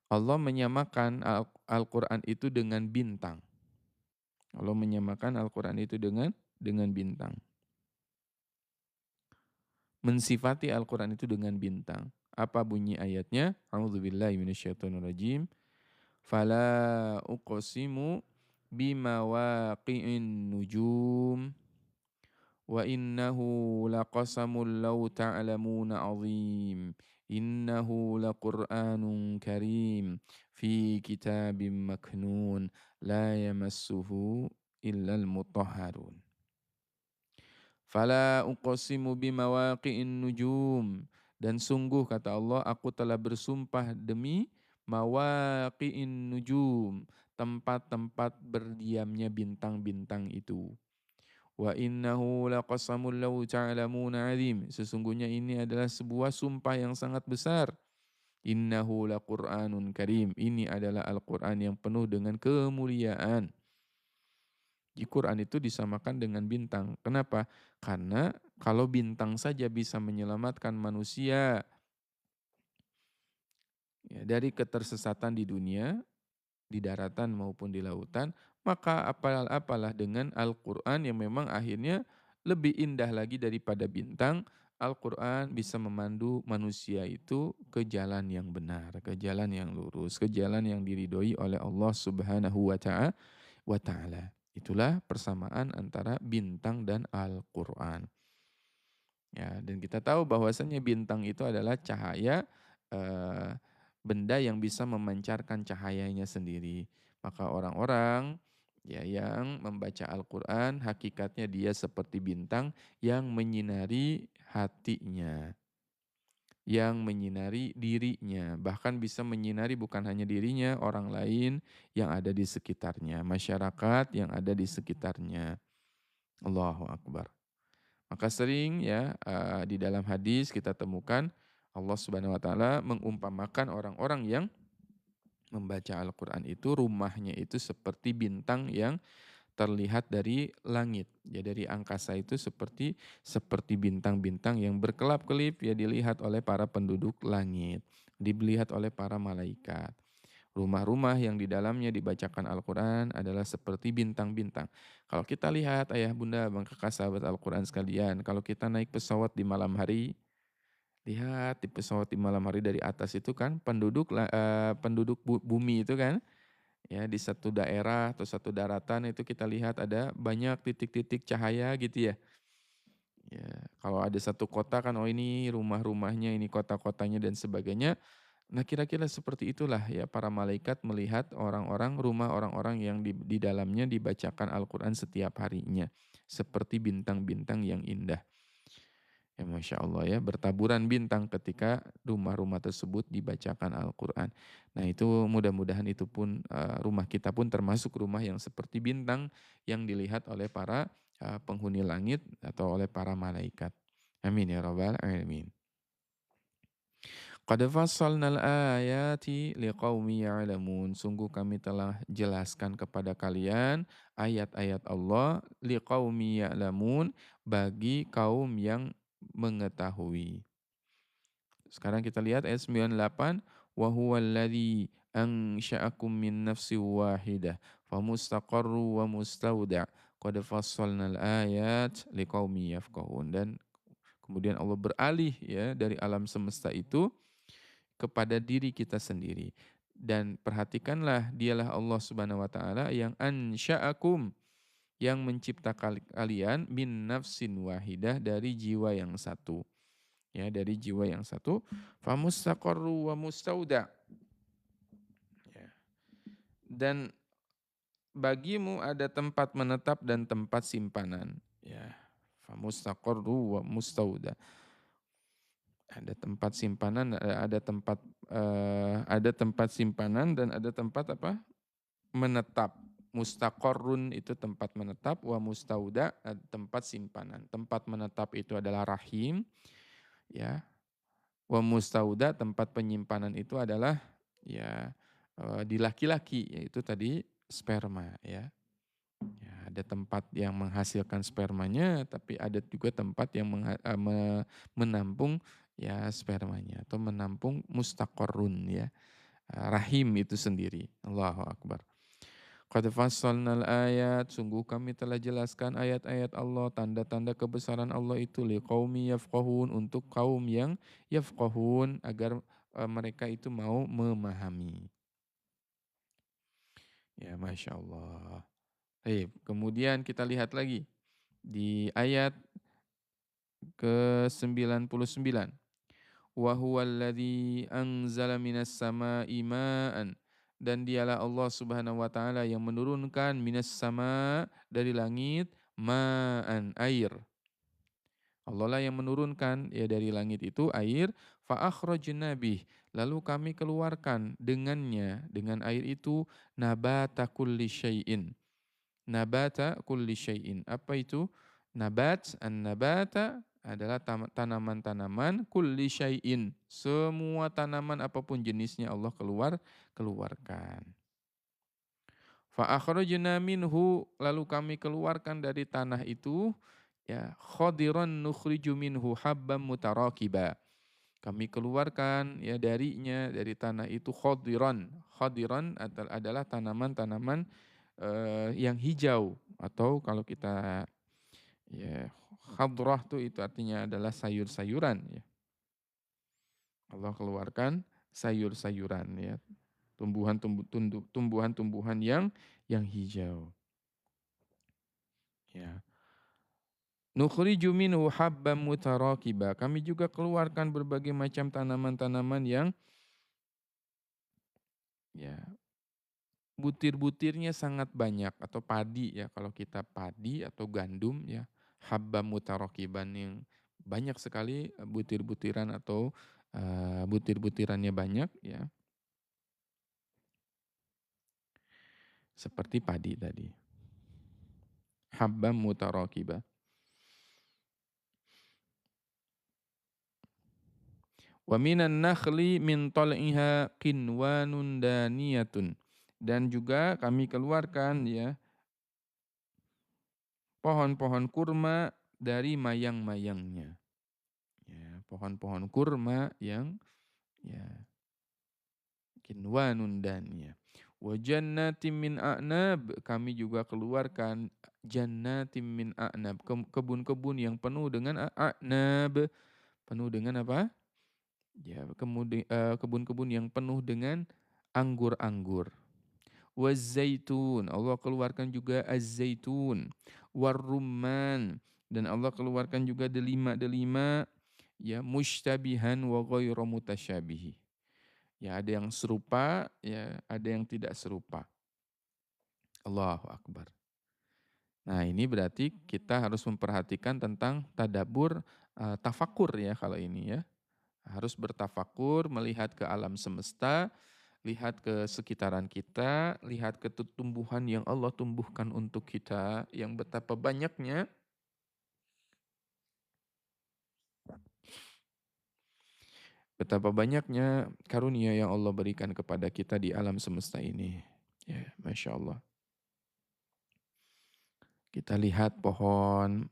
Speaker 1: Allah menyamakan Al-Qur'an itu dengan bintang. Allah menyamakan Al-Qur'an itu dengan bintang. Mensifati Al-Qur'an itu dengan bintang. Apa bunyi ayatnya? A'udzubillahi minasyaitonirrajim. Fala uqsimu bimawaqi'in nujum wa innahu laqasamul law ta'lamuna azim. innahu laqur'anun karim fi kitabim maknun la yamassuhu illal mutahharun. Fala uqsimu bimawaqi'in nujum, dan sungguh kata Allah, aku telah bersumpah demi mawaqi'in nujum, tempat-tempat berdiamnya bintang-bintang itu. Wa innahu laqasamul law ta'lamuna 'azim, sesungguhnya ini adalah sebuah sumpah yang sangat besar. Innahu laqur'anun karim, ini adalah Al-Qur'an yang penuh dengan kemuliaan. Di Quran itu disamakan dengan bintang. Kenapa? Karena kalau bintang saja bisa menyelamatkan manusia ya, dari ketersesatan di dunia, di daratan maupun di lautan, maka apalah dengan Al-Quran yang memang akhirnya lebih indah lagi daripada bintang. Al-Quran bisa memandu manusia itu ke jalan yang benar, ke jalan yang lurus, ke jalan yang diridhoi oleh Allah Subhanahu wa ta'ala. Itulah persamaan antara bintang dan Al-Quran. Ya, dan kita tahu bahwasannya bintang itu adalah cahaya, eh, benda yang bisa memancarkan cahayanya sendiri. Maka orang-orang ya yang membaca Al-Quran, hakikatnya dia seperti bintang yang menyinari hatinya, yang menyinari dirinya, bahkan bisa menyinari bukan hanya dirinya, orang lain yang ada di sekitarnya, masyarakat yang ada di sekitarnya. Allahu Akbar. Maka sering ya di dalam hadis kita temukan Allah Subhanahu wa taala mengumpamakan orang-orang yang membaca Al-Qur'an itu rumahnya itu seperti bintang yang terlihat dari langit. Ya dari angkasa itu seperti bintang-bintang yang berkelap-kelip ya dilihat oleh para penduduk langit, dilihat oleh para malaikat. Rumah-rumah yang di dalamnya dibacakan Al-Quran adalah seperti bintang-bintang. Kalau kita lihat ayah bunda bang kakak sahabat Al-Quran sekalian, kalau kita naik pesawat di malam hari, lihat di pesawat di malam hari dari atas itu kan penduduk bumi itu kan, ya di satu daerah atau satu daratan itu kita lihat ada banyak titik-titik cahaya gitu ya. Ya, kalau ada satu kota kan, oh ini rumah-rumahnya, ini kota-kotanya dan sebagainya. Nah, kira-kira seperti itulah ya para malaikat melihat orang-orang, rumah orang-orang yang di dalamnya dibacakan Al-Quran setiap harinya. Seperti bintang-bintang yang indah. Ya Masya Allah ya, bertaburan bintang ketika rumah-rumah tersebut dibacakan Al-Quran. Nah itu mudah-mudahan itu pun rumah kita pun termasuk rumah yang seperti bintang yang dilihat oleh para penghuni langit atau oleh para malaikat. Amin ya rabbal alamin. Qad fassalnal ayati liqaumi ya'lamun. Sungguh kami telah jelaskan kepada kalian ayat-ayat Allah liqaumi ya'lamun, bagi kaum yang mengetahui. Sekarang kita lihat ayat 98, wa huwal ladzi ansha'akum min nafsin wahidah famustaqarru wa mustauda' qad fassalnal ayat liqaumi yafqahun. Dan kemudian Allah beralih ya dari alam semesta itu kepada diri kita sendiri. Dan perhatikanlah, dialah Allah Subhanahu wa taala yang ansya'akum, yang mencipta kalian min nafsin wahidah, dari jiwa yang satu. Ya, dari jiwa yang satu. Famustaqarru wa mustauda. Ya. Dan bagimu ada tempat menetap dan tempat simpanan. Ya. Famustaqarru wa mustauda. Ada tempat simpanan, ada tempat simpanan dan ada tempat apa? Menetap. Mustaqarrun itu tempat menetap, wa mustauda tempat simpanan. Tempat menetap itu adalah rahim, ya. Wa mustauda tempat penyimpanan itu adalah ya di laki-laki, yaitu tadi sperma, ya. Ya, ada tempat yang menghasilkan spermanya, tapi ada juga tempat yang menampung ya spermanya atau menampung mustaqarrun ya. Rahim itu sendiri. Allahu Akbar. Qad fassalnal ayat, sungguh kami telah jelaskan ayat-ayat Allah, tanda-tanda kebesaran Allah itu liqaumi yafqahun, untuk kaum yang yafqahun, agar mereka itu mau memahami. Ya Masya Allah. Kemudian kita lihat lagi di ayat ke-99. Wa huwallazi anzala minas sama'i ma'an, dan dialah Allah Subhanahu wa taala yang menurunkan minas sama, dari langit, ma'an, air. Allah lah yang menurunkan ya dari langit itu air, fa akhrajna bih, lalu kami keluarkan dengannya, dengan air itu, nabata kulli syai'in. Nabata kulli syai'in. Apa itu? Nabat, an-nabata adalah tanaman-tanaman, kulli syai'in. Semua tanaman apapun jenisnya Allah keluarkan. Fa akhrajna minhu, lalu kami keluarkan dari tanah itu, ya, khadiran nukhriju minhu habban mutarakiba. Kami keluarkan ya darinya, dari tanah itu, khadiran. Khadiran adalah tanaman-tanaman yang hijau, atau kalau kita ya khadrah tuh itu artinya adalah sayur-sayuran ya. Allah keluarkan sayur-sayuran ya, tumbuhan-tumbuhan yang hijau. Ya. Nukhriju minhu habban mutarakiba. Kami juga keluarkan berbagai macam tanaman-tanaman yang ya butir-butirnya sangat banyak, atau padi ya, kalau kita padi atau gandum ya, habban mutarakiban, yang banyak sekali butir-butiran, atau butir-butirannya banyak ya, seperti padi tadi. Habban mutarakiba. Wa minan nakhli min tal'iha qinwanun daniyatun. Dan juga kami keluarkan ya pohon-pohon kurma dari mayang-mayangnya. Ya, pohon-pohon kurma yang ya qinwanun daniyah. Wa jannatin min a'nab, kami juga keluarkan jannatin min a'nab, kebun-kebun yang penuh dengan a'nab, penuh dengan apa? Ya, kemudian kebun-kebun yang penuh dengan anggur-anggur. Waz-zaitun, Allah keluarkan juga az-zaitun. War-rumman, dan Allah keluarkan juga delima-delima, ya, mushtabihan wa ghairu mutasyabihi. Ya, ada yang serupa, ya, ada yang tidak serupa. Allahu Akbar. Nah, ini berarti kita harus memperhatikan tentang tadabbur, tafakur ya kalau ini ya. Harus bertafakur, melihat ke alam semesta, lihat ke sekitaran kita, lihat ke tumbuhan yang Allah tumbuhkan untuk kita, yang betapa banyaknya, karunia yang Allah berikan kepada kita di alam semesta ini. Ya, Masya Allah. Kita lihat pohon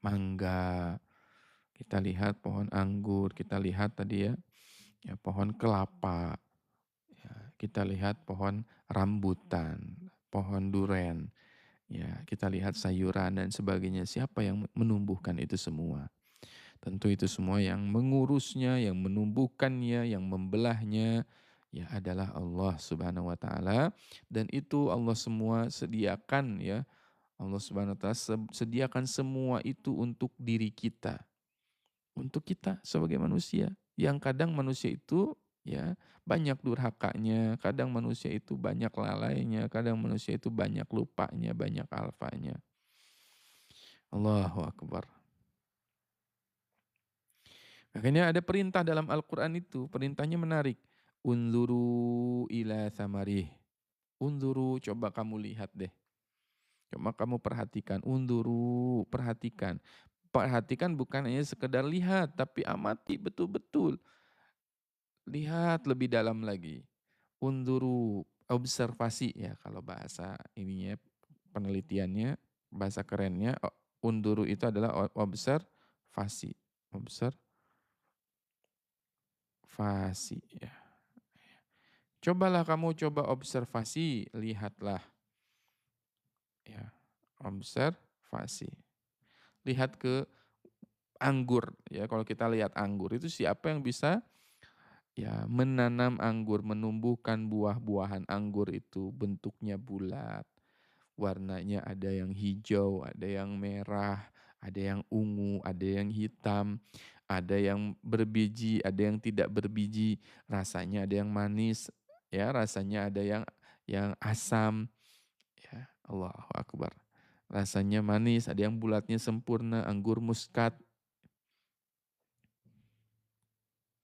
Speaker 1: mangga, kita lihat pohon anggur, kita lihat tadi ya, ya pohon kelapa, ya, kita lihat pohon rambutan, pohon duren, ya, kita lihat sayuran dan sebagainya. Siapa yang menumbuhkan itu semua? Tentu itu semua yang mengurusnya, yang menumbuhkannya, yang membelahnya, ya adalah Allah Subhanahu wa taala, dan itu Allah semua sediakan ya. Allah Subhanahu wa taala sediakan semua itu untuk diri kita. Untuk kita sebagai manusia. Yang kadang manusia itu ya banyak durhakanya, kadang manusia itu banyak lalainya, kadang manusia itu banyak lupanya, banyak alfanya. Allahu Akbar. Makanya ada perintah dalam Al-Quran itu, perintahnya menarik. Unzuru ila samarih. Unzuru, coba kamu lihat deh. Coba kamu perhatikan, unzuru, perhatikan. Perhatikan bukan hanya sekedar lihat, tapi amati betul-betul. Lihat lebih dalam lagi. Unzuru, observasi ya kalau bahasa ininya, penelitiannya, bahasa kerennya, unzuru itu adalah observasi. Observasi ya. Cobalah kamu coba observasi, lihatlah ya, observasi. Lihat ke anggur ya, kalau kita lihat anggur itu siapa yang bisa ya menanam anggur, menumbuhkan buah-buahan anggur itu bentuknya bulat, warnanya ada yang hijau, ada yang merah, ada yang ungu, ada yang hitam. Ada yang berbiji, ada yang tidak berbiji, rasanya ada yang manis, ya, rasanya ada yang asam, ya, Allahu akbar. Rasanya manis, ada yang bulatnya sempurna, anggur muskat.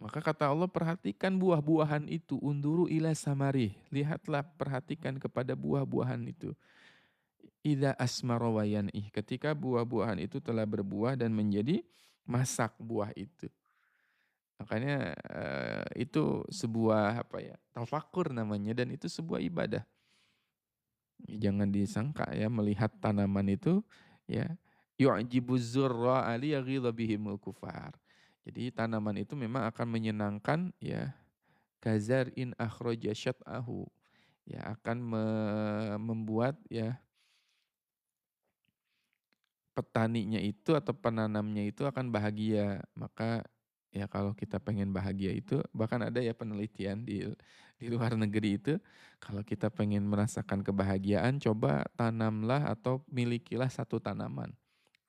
Speaker 1: Maka kata Allah, perhatikan buah-buahan itu, unduru ila samari. Lihatlah, perhatikan kepada buah-buahan itu. Idza asmara wa yan'ih. Ketika buah-buahan itu telah berbuah dan menjadi masak buah itu. Makanya itu sebuah apa ya, tafakur namanya dan itu sebuah ibadah. Jangan disangka ya melihat tanaman itu ya yu'jibuz zurra'a liyaghidha bihimul kufar. Jadi tanaman itu memang akan menyenangkan ya kazar'in akhraja syat'ahu. Ya akan membuat ya petaninya itu atau penanamnya itu akan bahagia. Maka ya kalau kita pengen bahagia itu bahkan ada ya penelitian di luar negeri itu kalau kita pengen merasakan kebahagiaan coba tanamlah atau milikilah satu tanaman.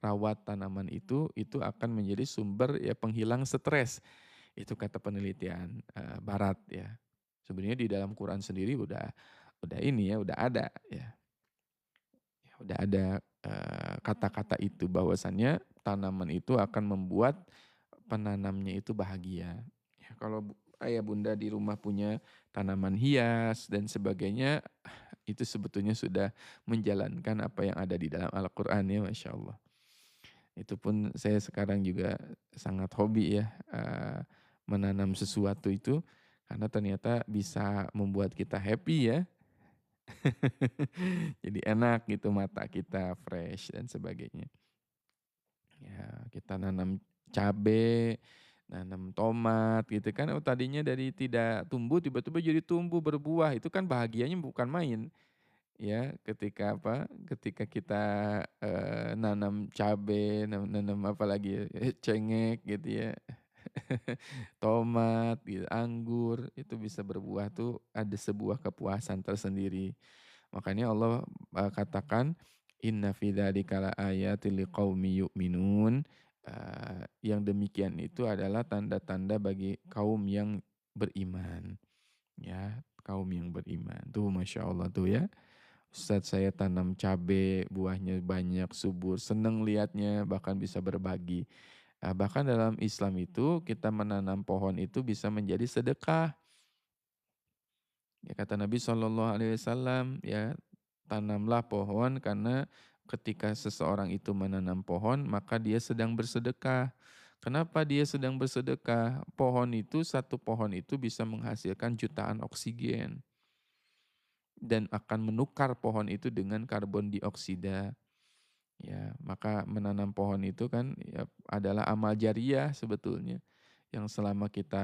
Speaker 1: Rawat tanaman itu akan menjadi sumber ya penghilang stres. Itu kata penelitian barat ya. Sebenarnya di dalam Quran sendiri udah ini ya, udah ada ya. Ya, udah ada kata-kata itu bahwasannya tanaman itu akan membuat penanamnya itu bahagia. Ya, kalau ayah bunda di rumah punya tanaman hias dan sebagainya, itu sebetulnya sudah menjalankan apa yang ada di dalam Al-Quran ya, Masya Allah. Itu pun saya sekarang juga sangat hobi ya, menanam sesuatu itu, karena ternyata bisa membuat kita happy ya. Jadi enak gitu mata kita fresh dan sebagainya. Ya, kita nanam cabe, nanam tomat gitu kan. Oh, tadinya dari tidak tumbuh tiba-tiba jadi tumbuh berbuah. Itu kan bahagianya bukan main. Ya, ketika apa? Ketika kita nanam cabe, nanam apa lagi ya, cengkeh gitu ya. Tomat, gitu, anggur, itu bisa berbuah tuh ada sebuah kepuasan tersendiri. Makanya Allah katakan inna fi dzalika laayatil liqaumi yu'minun. Yang demikian itu adalah tanda-tanda bagi kaum yang beriman. Ya, kaum yang beriman. Tuh Masya Allah tuh ya. Ustadz saya tanam cabe, buahnya banyak, subur, seneng liatnya, bahkan bisa berbagi. Bahkan dalam Islam itu kita menanam pohon itu bisa menjadi sedekah. Ya kata Nabi SAW ya tanamlah pohon karena ketika seseorang itu menanam pohon maka dia sedang bersedekah. Kenapa dia sedang bersedekah? Pohon itu satu pohon itu bisa menghasilkan jutaan oksigen dan akan menukar pohon itu dengan karbon dioksida. Ya, maka menanam pohon itu kan ya, adalah amal jariah sebetulnya yang selama kita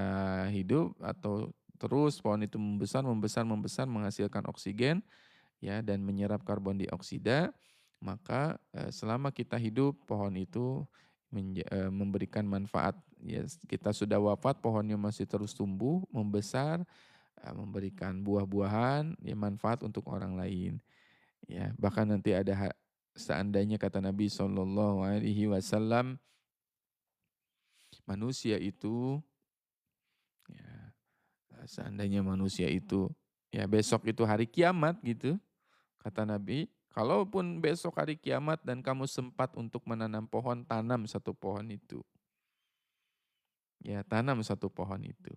Speaker 1: hidup atau terus pohon itu membesar, membesar, membesar menghasilkan oksigen ya dan menyerap karbon dioksida, maka selama kita hidup pohon itu memberikan manfaat. Ya, kita sudah wafat pohonnya masih terus tumbuh, membesar, memberikan buah-buahan, ya manfaat untuk orang lain. Ya, bahkan nanti ada seandainya kata Nabi SAW manusia itu ya seandainya manusia itu ya besok itu hari kiamat gitu kata Nabi, kalaupun besok hari kiamat dan kamu sempat untuk menanam pohon, tanam satu pohon itu. Ya, tanam satu pohon itu.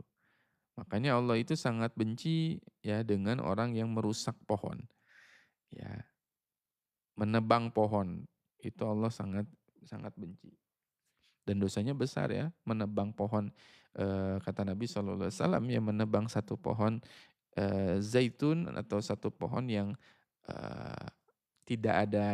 Speaker 1: Makanya Allah itu sangat benci ya dengan orang yang merusak pohon. Ya, menebang pohon. Itu Allah sangat sangat benci. Dan dosanya besar ya, menebang pohon. Kata Nabi SAW ya menebang satu pohon zaitun atau satu pohon yang eh, tidak ada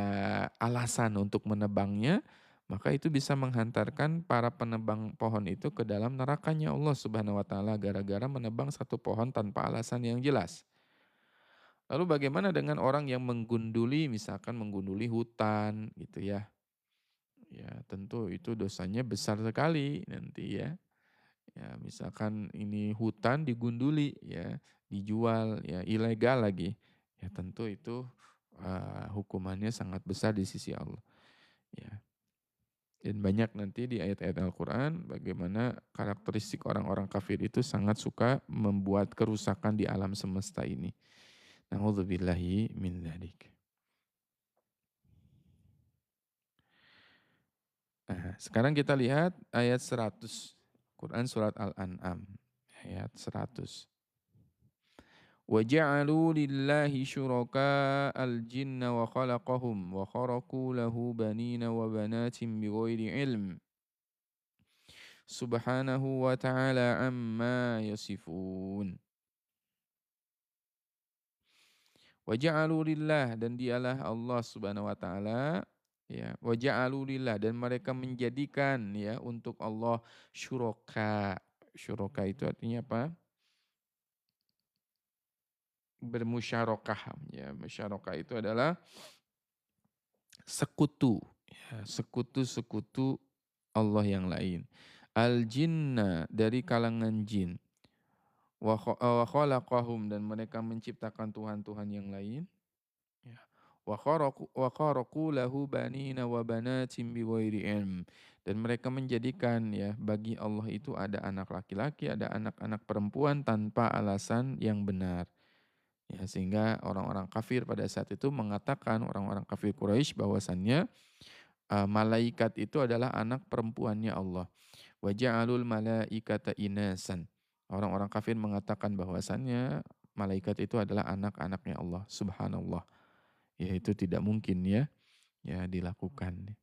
Speaker 1: alasan untuk menebangnya, maka itu bisa menghantarkan para penebang pohon itu ke dalam nerakanya Allah Subhanahu wa taala gara-gara menebang satu pohon tanpa alasan yang jelas. Lalu bagaimana dengan orang yang menggunduli, misalkan menggunduli hutan gitu ya. Ya, tentu itu dosanya besar sekali nanti ya. Ya, misalkan ini hutan digunduli ya, dijual ya ilegal lagi. Ya tentu itu hukumannya sangat besar di sisi Allah. Ya. Dan banyak nanti di ayat-ayat Al-Quran bagaimana karakteristik orang-orang kafir itu sangat suka membuat kerusakan di alam semesta ini. Na'udzubillahi min dzalik. Nah, sekarang kita lihat ayat 100. Quran surat Al-An'am. Ayat 100. وَجَعَلُوا لِلَّهِ شُرَكَاءَ الْجِنَّ وَخَلَقَهُمْ وَخَرَقُوا لَهُ بَنِينَ وَبَنَاتٍ بِغَيْرِ عِلْمٍ سُبْحَانَهُ وَتَعَالَى عَمَّا يَصِفُونَ. وَجَعَلُوا لِلَّهِ, dan dialah Allah Subhanahu wa taala, ya, وَجَعَلُوا لِلَّهِ, dan mereka menjadikan ya untuk Allah syuraka. Syuraka itu artinya apa? Bermusyarakah. Ya, musyarakah itu adalah sekutu, ya, sekutu-sekutu Allah yang lain. Al-jinna, dari kalangan jin. Wa khalaqahum, dan mereka menciptakan tuhan-tuhan yang lain. Ya. Wa kharaqu lahu banina wa banatin bighairi ilm. Dan mereka menjadikan ya bagi Allah itu ada anak laki-laki, ada anak-anak perempuan tanpa alasan yang benar. Ya, sehingga orang-orang kafir pada saat itu mengatakan, orang-orang kafir Quraisy, bahwasannya malaikat itu adalah anak perempuannya Allah. Wa ja'alul malaikata inasan. Orang-orang kafir mengatakan bahwasannya malaikat itu adalah anak-anaknya Allah. Subhanallah. Ya, itu tidak mungkin ya, ya dilakukan.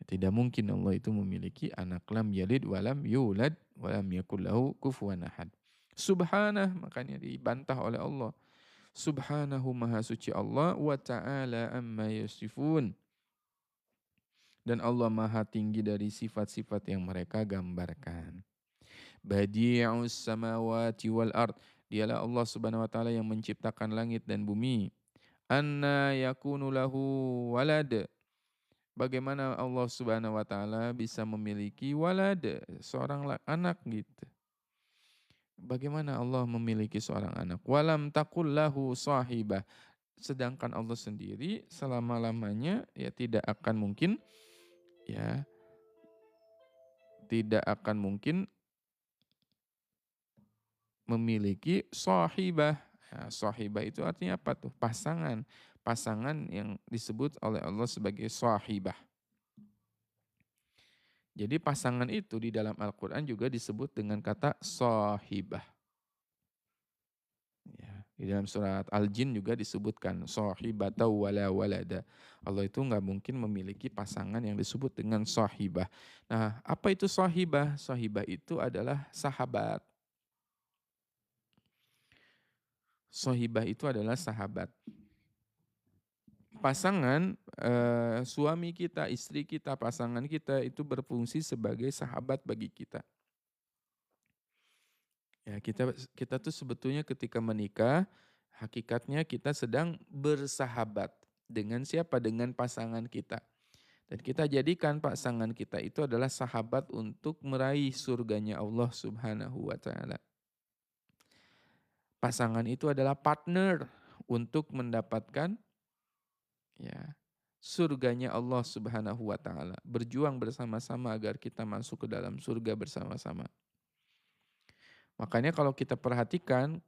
Speaker 1: Tidak mungkin Allah itu memiliki anak, lam yalid walam yulad walam yakul lahu kufuwan ahad. Subhanah, makanya dibantah oleh Allah. Subhanahu, maha suci Allah, wa ta'ala amma yasifun. Dan Allah maha tinggi dari sifat-sifat yang mereka gambarkan. Badi'us samawati wal ard. Dialah Allah Subhanahu wa taala yang menciptakan langit dan bumi. Anna yakunu lahu walad. Bagaimana Allah Subhanahu wa taala bisa memiliki walad, seorang anak gitu. Bagaimana Allah memiliki seorang anak? Walam takul lahu sahibah. Sedangkan Allah sendiri selama-lamanya ya tidak akan mungkin, ya tidak akan mungkin memiliki sahibah. Ya, sahibah itu artinya apa tuh? Pasangan. Pasangan yang disebut oleh Allah sebagai sahibah. Jadi pasangan itu di dalam Al-Quran juga disebut dengan kata sahibah. Ya, di dalam surat Al-Jin juga disebutkan sahibata wala walada. Allah itu nggak mungkin memiliki pasangan yang disebut dengan sahibah. Nah, apa itu sahibah? Sahibah itu adalah sahabat. Sahibah itu adalah sahabat. Pasangan, suami kita, istri kita, pasangan kita itu berfungsi sebagai sahabat bagi kita. Ya, kita tuh sebetulnya ketika menikah, hakikatnya kita sedang bersahabat dengan siapa? Dengan pasangan kita. Dan kita jadikan pasangan kita itu adalah sahabat untuk meraih surganya Allah Subhanahu wa taala. Pasangan itu adalah partner untuk mendapatkan ya surganya Allah Subhanahu wa taala. Berjuang bersama-sama agar kita masuk ke dalam surga bersama-sama. Makanya kalau kita perhatikan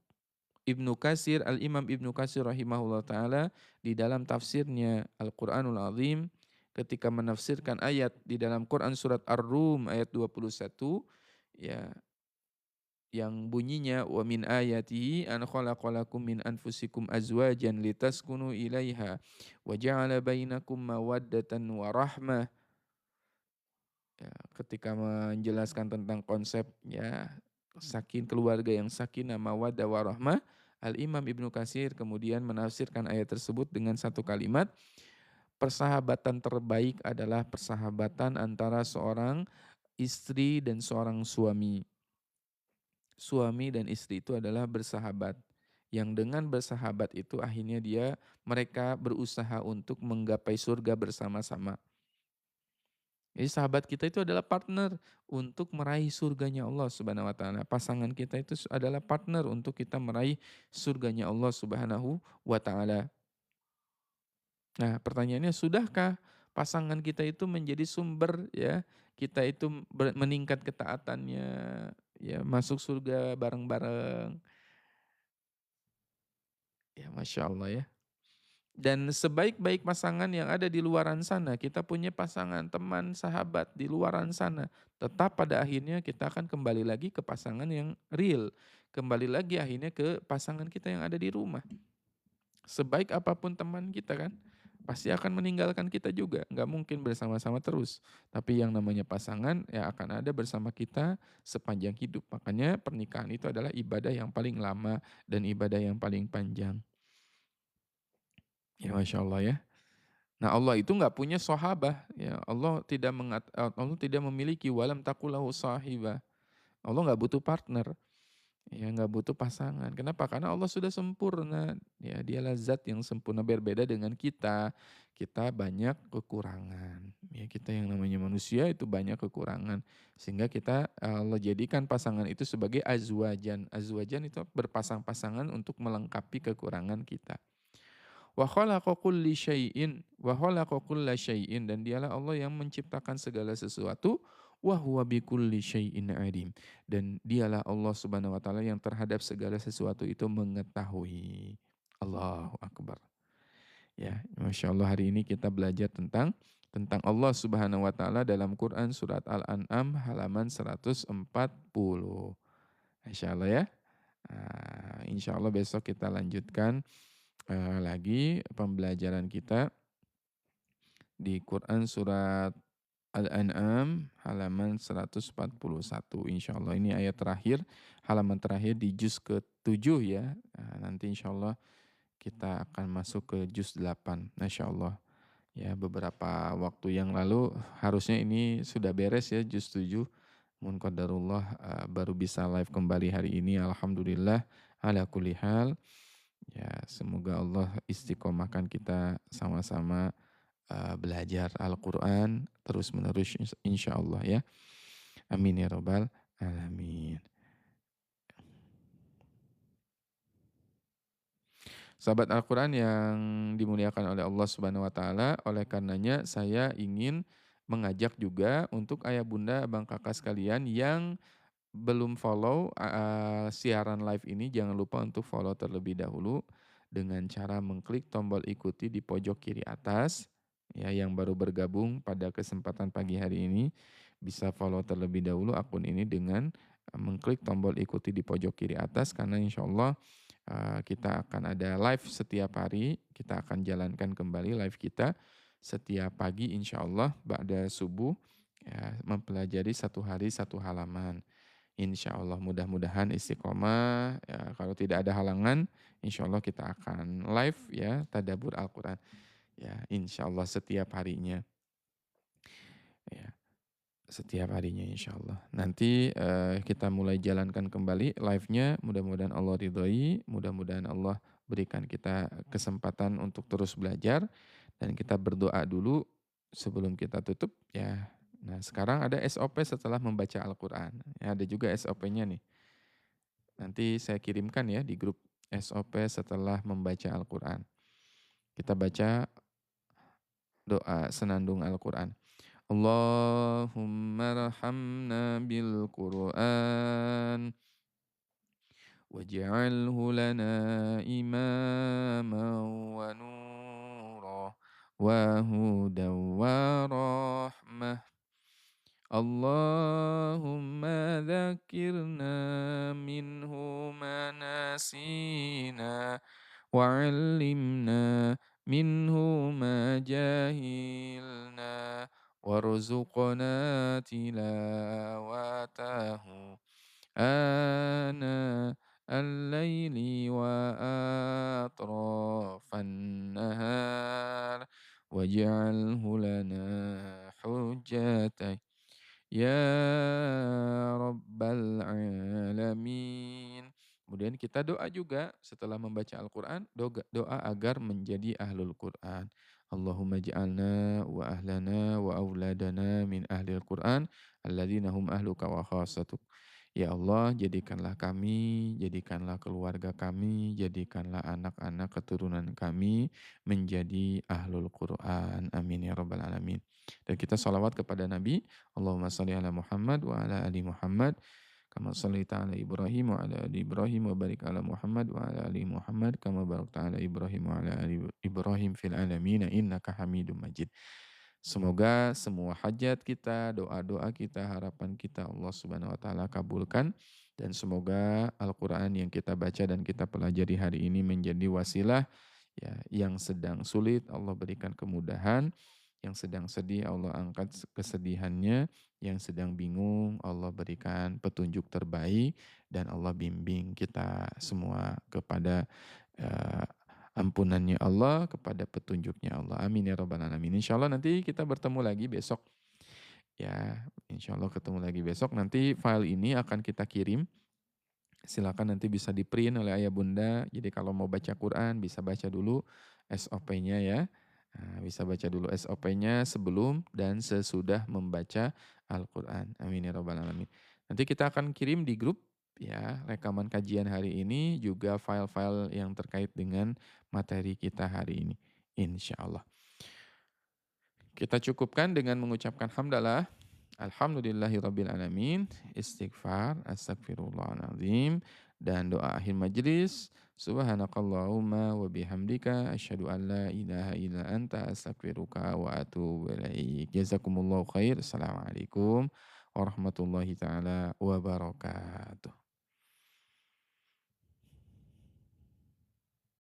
Speaker 1: Ibnu Katsir, Al-Imam Ibnu Katsir rahimahullah ta'ala, di dalam tafsirnya Al-Quranul Azim, ketika menafsirkan ayat di dalam Quran surat Ar-Rum ayat 21, ya, yang bunyinya wa min ayatihi an khalaqalakum min anfusikum azwajan litaskunu ilaiha wa ja'ala bainakum mawaddatan wa rahmah. Ya, ketika menjelaskan tentang konsep ya keluarga yang sakinah mawaddah warahmah, Al-Imam Ibnu Katsir kemudian menafsirkan ayat tersebut dengan satu kalimat, persahabatan terbaik adalah persahabatan antara seorang istri dan seorang suami. Suami dan istri itu adalah bersahabat. Yang dengan bersahabat itu akhirnya mereka berusaha untuk menggapai surga bersama-sama. Jadi sahabat kita itu adalah partner untuk meraih surganya Allah Subhanahu wa taala. Pasangan kita itu adalah partner untuk kita meraih surganya Allah Subhanahu wa taala. Nah, pertanyaannya, sudahkah pasangan kita itu menjadi sumber ya kita itu meningkat ketaatannya, ya masuk surga bareng-bareng. Ya Masya Allah ya. Dan sebaik-baik pasangan yang ada di luaran sana, kita punya pasangan, teman, sahabat di luaran sana. Tetap pada akhirnya kita akan kembali lagi ke pasangan yang real. Kembali lagi akhirnya ke pasangan kita yang ada di rumah. Sebaik apapun teman kita kan, pasti akan meninggalkan kita juga. Nggak mungkin bersama-sama terus. Tapi yang namanya pasangan ya akan ada bersama kita sepanjang hidup. Makanya pernikahan itu adalah ibadah yang paling lama dan ibadah yang paling panjang. Ya Masya Allah ya. Nah Allah itu nggak punya sahabah. Ya, Allah tidak memiliki walam takulahu sahibah. Allah nggak butuh partner. Ya nggak butuh pasangan. Kenapa? Karena Allah sudah sempurna. Ya dialah zat yang sempurna, berbeda dengan kita. Kita banyak kekurangan. Ya kita yang namanya manusia itu banyak kekurangan. Sehingga Allah jadikan pasangan itu sebagai azwajan. Azwajan itu berpasang-pasangan untuk melengkapi kekurangan kita. Wa khalaqa kulla syai'in dan dialah Allah yang menciptakan segala sesuatu wa huwa bikulli syai'in alim dan dialah Allah Subhanahu wa taala yang terhadap segala sesuatu itu mengetahui. Allahu akbar. Ya, Masya Allah hari ini kita belajar tentang Allah Subhanahu wa taala dalam Quran surat Al-An'am halaman 140. Masya Allah ya. Insya Allah besok kita lanjutkan lagi pembelajaran kita di Quran surat Al-An'am halaman 141. Insya Allah ini ayat terakhir, halaman terakhir di juz ke-7 ya. Nanti insya Allah kita akan masuk ke juz 8. Masya Allah. Ya beberapa waktu yang lalu harusnya ini sudah beres ya juz 7. Mun qadarullah baru bisa live kembali hari ini. Alhamdulillah ala kulli hal. Ya, semoga Allah istiqomahkan kita sama-sama belajar Al-Quran terus-menerus insya Allah ya. Amin ya robbal alamin. Sahabat Al-Quran yang dimuliakan oleh Allah Subhanahu wa taala, oleh karenanya saya ingin mengajak juga untuk ayah bunda, abang kakak sekalian yang belum follow siaran live ini, jangan lupa untuk follow terlebih dahulu dengan cara mengklik tombol ikuti di pojok kiri atas. Ya, yang baru bergabung pada kesempatan pagi hari ini bisa follow terlebih dahulu akun ini dengan mengklik tombol ikuti di pojok kiri atas karena insya Allah kita akan ada live setiap hari. Kita akan jalankan kembali live kita setiap pagi insya Allah ba'da subuh ya, mempelajari satu hari satu halaman. Insya Allah mudah-mudahan istiqomah. Ya, kalau tidak ada halangan, insya Allah kita akan live ya tadabbur Al-Quran. Ya, insya Allah setiap harinya. Ya, setiap harinya insya Allah. Nanti kita mulai jalankan kembali live-nya. Mudah-mudahan Allah ridhoi, mudah-mudahan Allah berikan kita kesempatan untuk terus belajar. Dan kita berdoa dulu sebelum kita tutup ya. Nah, sekarang ada SOP setelah membaca Al-Quran. Ya, ada juga SOP-nya nih. Nanti saya kirimkan ya di grup SOP setelah membaca Al-Quran. Kita baca doa senandung Al-Quran. Allahumma rahamna bil Quran waj'alhu lana imaman wa nura wa hudan wa rahmah. Allahumma dzakirna minhu ma nasina wa 'allimna minhu ma jahilna warzuqna tilawatahu ana al-laili wa atrafan nahar waj'alhu lana hujjatan ya Rabbal Alamin. Kemudian kita doa juga setelah membaca Al-Quran, doa agar menjadi ahlul Quran. Allahumma ja'alna wa ahlana wa auladana min ahlil Quran, alladzina hum ahluka wa khasatuk. Ya Allah, jadikanlah kami, jadikanlah keluarga kami, jadikanlah anak-anak keturunan kami menjadi ahlul Quran. Amin ya rabbal alamin. Dan kita salawat kepada Nabi, Allahumma salli ala Muhammad wa ala ali Muhammad, kama shallaita ala Ibrahim wa ala ali Ibrahim wa barik ala Muhammad wa ala ali Muhammad, kama barakta ala Ibrahim wa ala ali Ibrahim fil alamin innaka Hamidum Majid. Semoga semua hajat kita, doa-doa kita, harapan kita Allah Subhanahu wa taala kabulkan, dan semoga Al-Qur'an yang kita baca dan kita pelajari hari ini menjadi wasilah, ya, yang sedang sulit Allah berikan kemudahan, yang sedang sedih Allah angkat kesedihannya, yang sedang bingung Allah berikan petunjuk terbaik, dan Allah bimbing kita semua kepada eh, ampunannya Allah, kepada petunjuknya Allah. Amin ya rabbal alamin. Insyaallah nanti kita bertemu lagi besok ya. Insyaallah ketemu lagi besok. Nanti file ini akan kita kirim. Silakan nanti bisa di-print oleh ayah bunda. Jadi kalau mau baca Quran bisa baca dulu SOP-nya ya. Nah, bisa baca dulu SOP-nya sebelum dan sesudah membaca Al-Quran. Amin ya rabbal alamin. Nanti kita akan kirim di grup ya rekaman kajian hari ini, juga file-file yang terkait dengan materi kita hari ini. Insya Allah. Kita cukupkan dengan mengucapkan hamdalah. Alhamdulillahirabbil alamin, istighfar, astagfirullahaladzim, dan doa akhir majlis. Subhanakallahumma wa bihamdika asyhadu an la ilaha illa anta astaghfiruka wa atubu ilaik. Jazakumullahu khair. Assalamualaikum warahmatullahi taala wabarakatuh.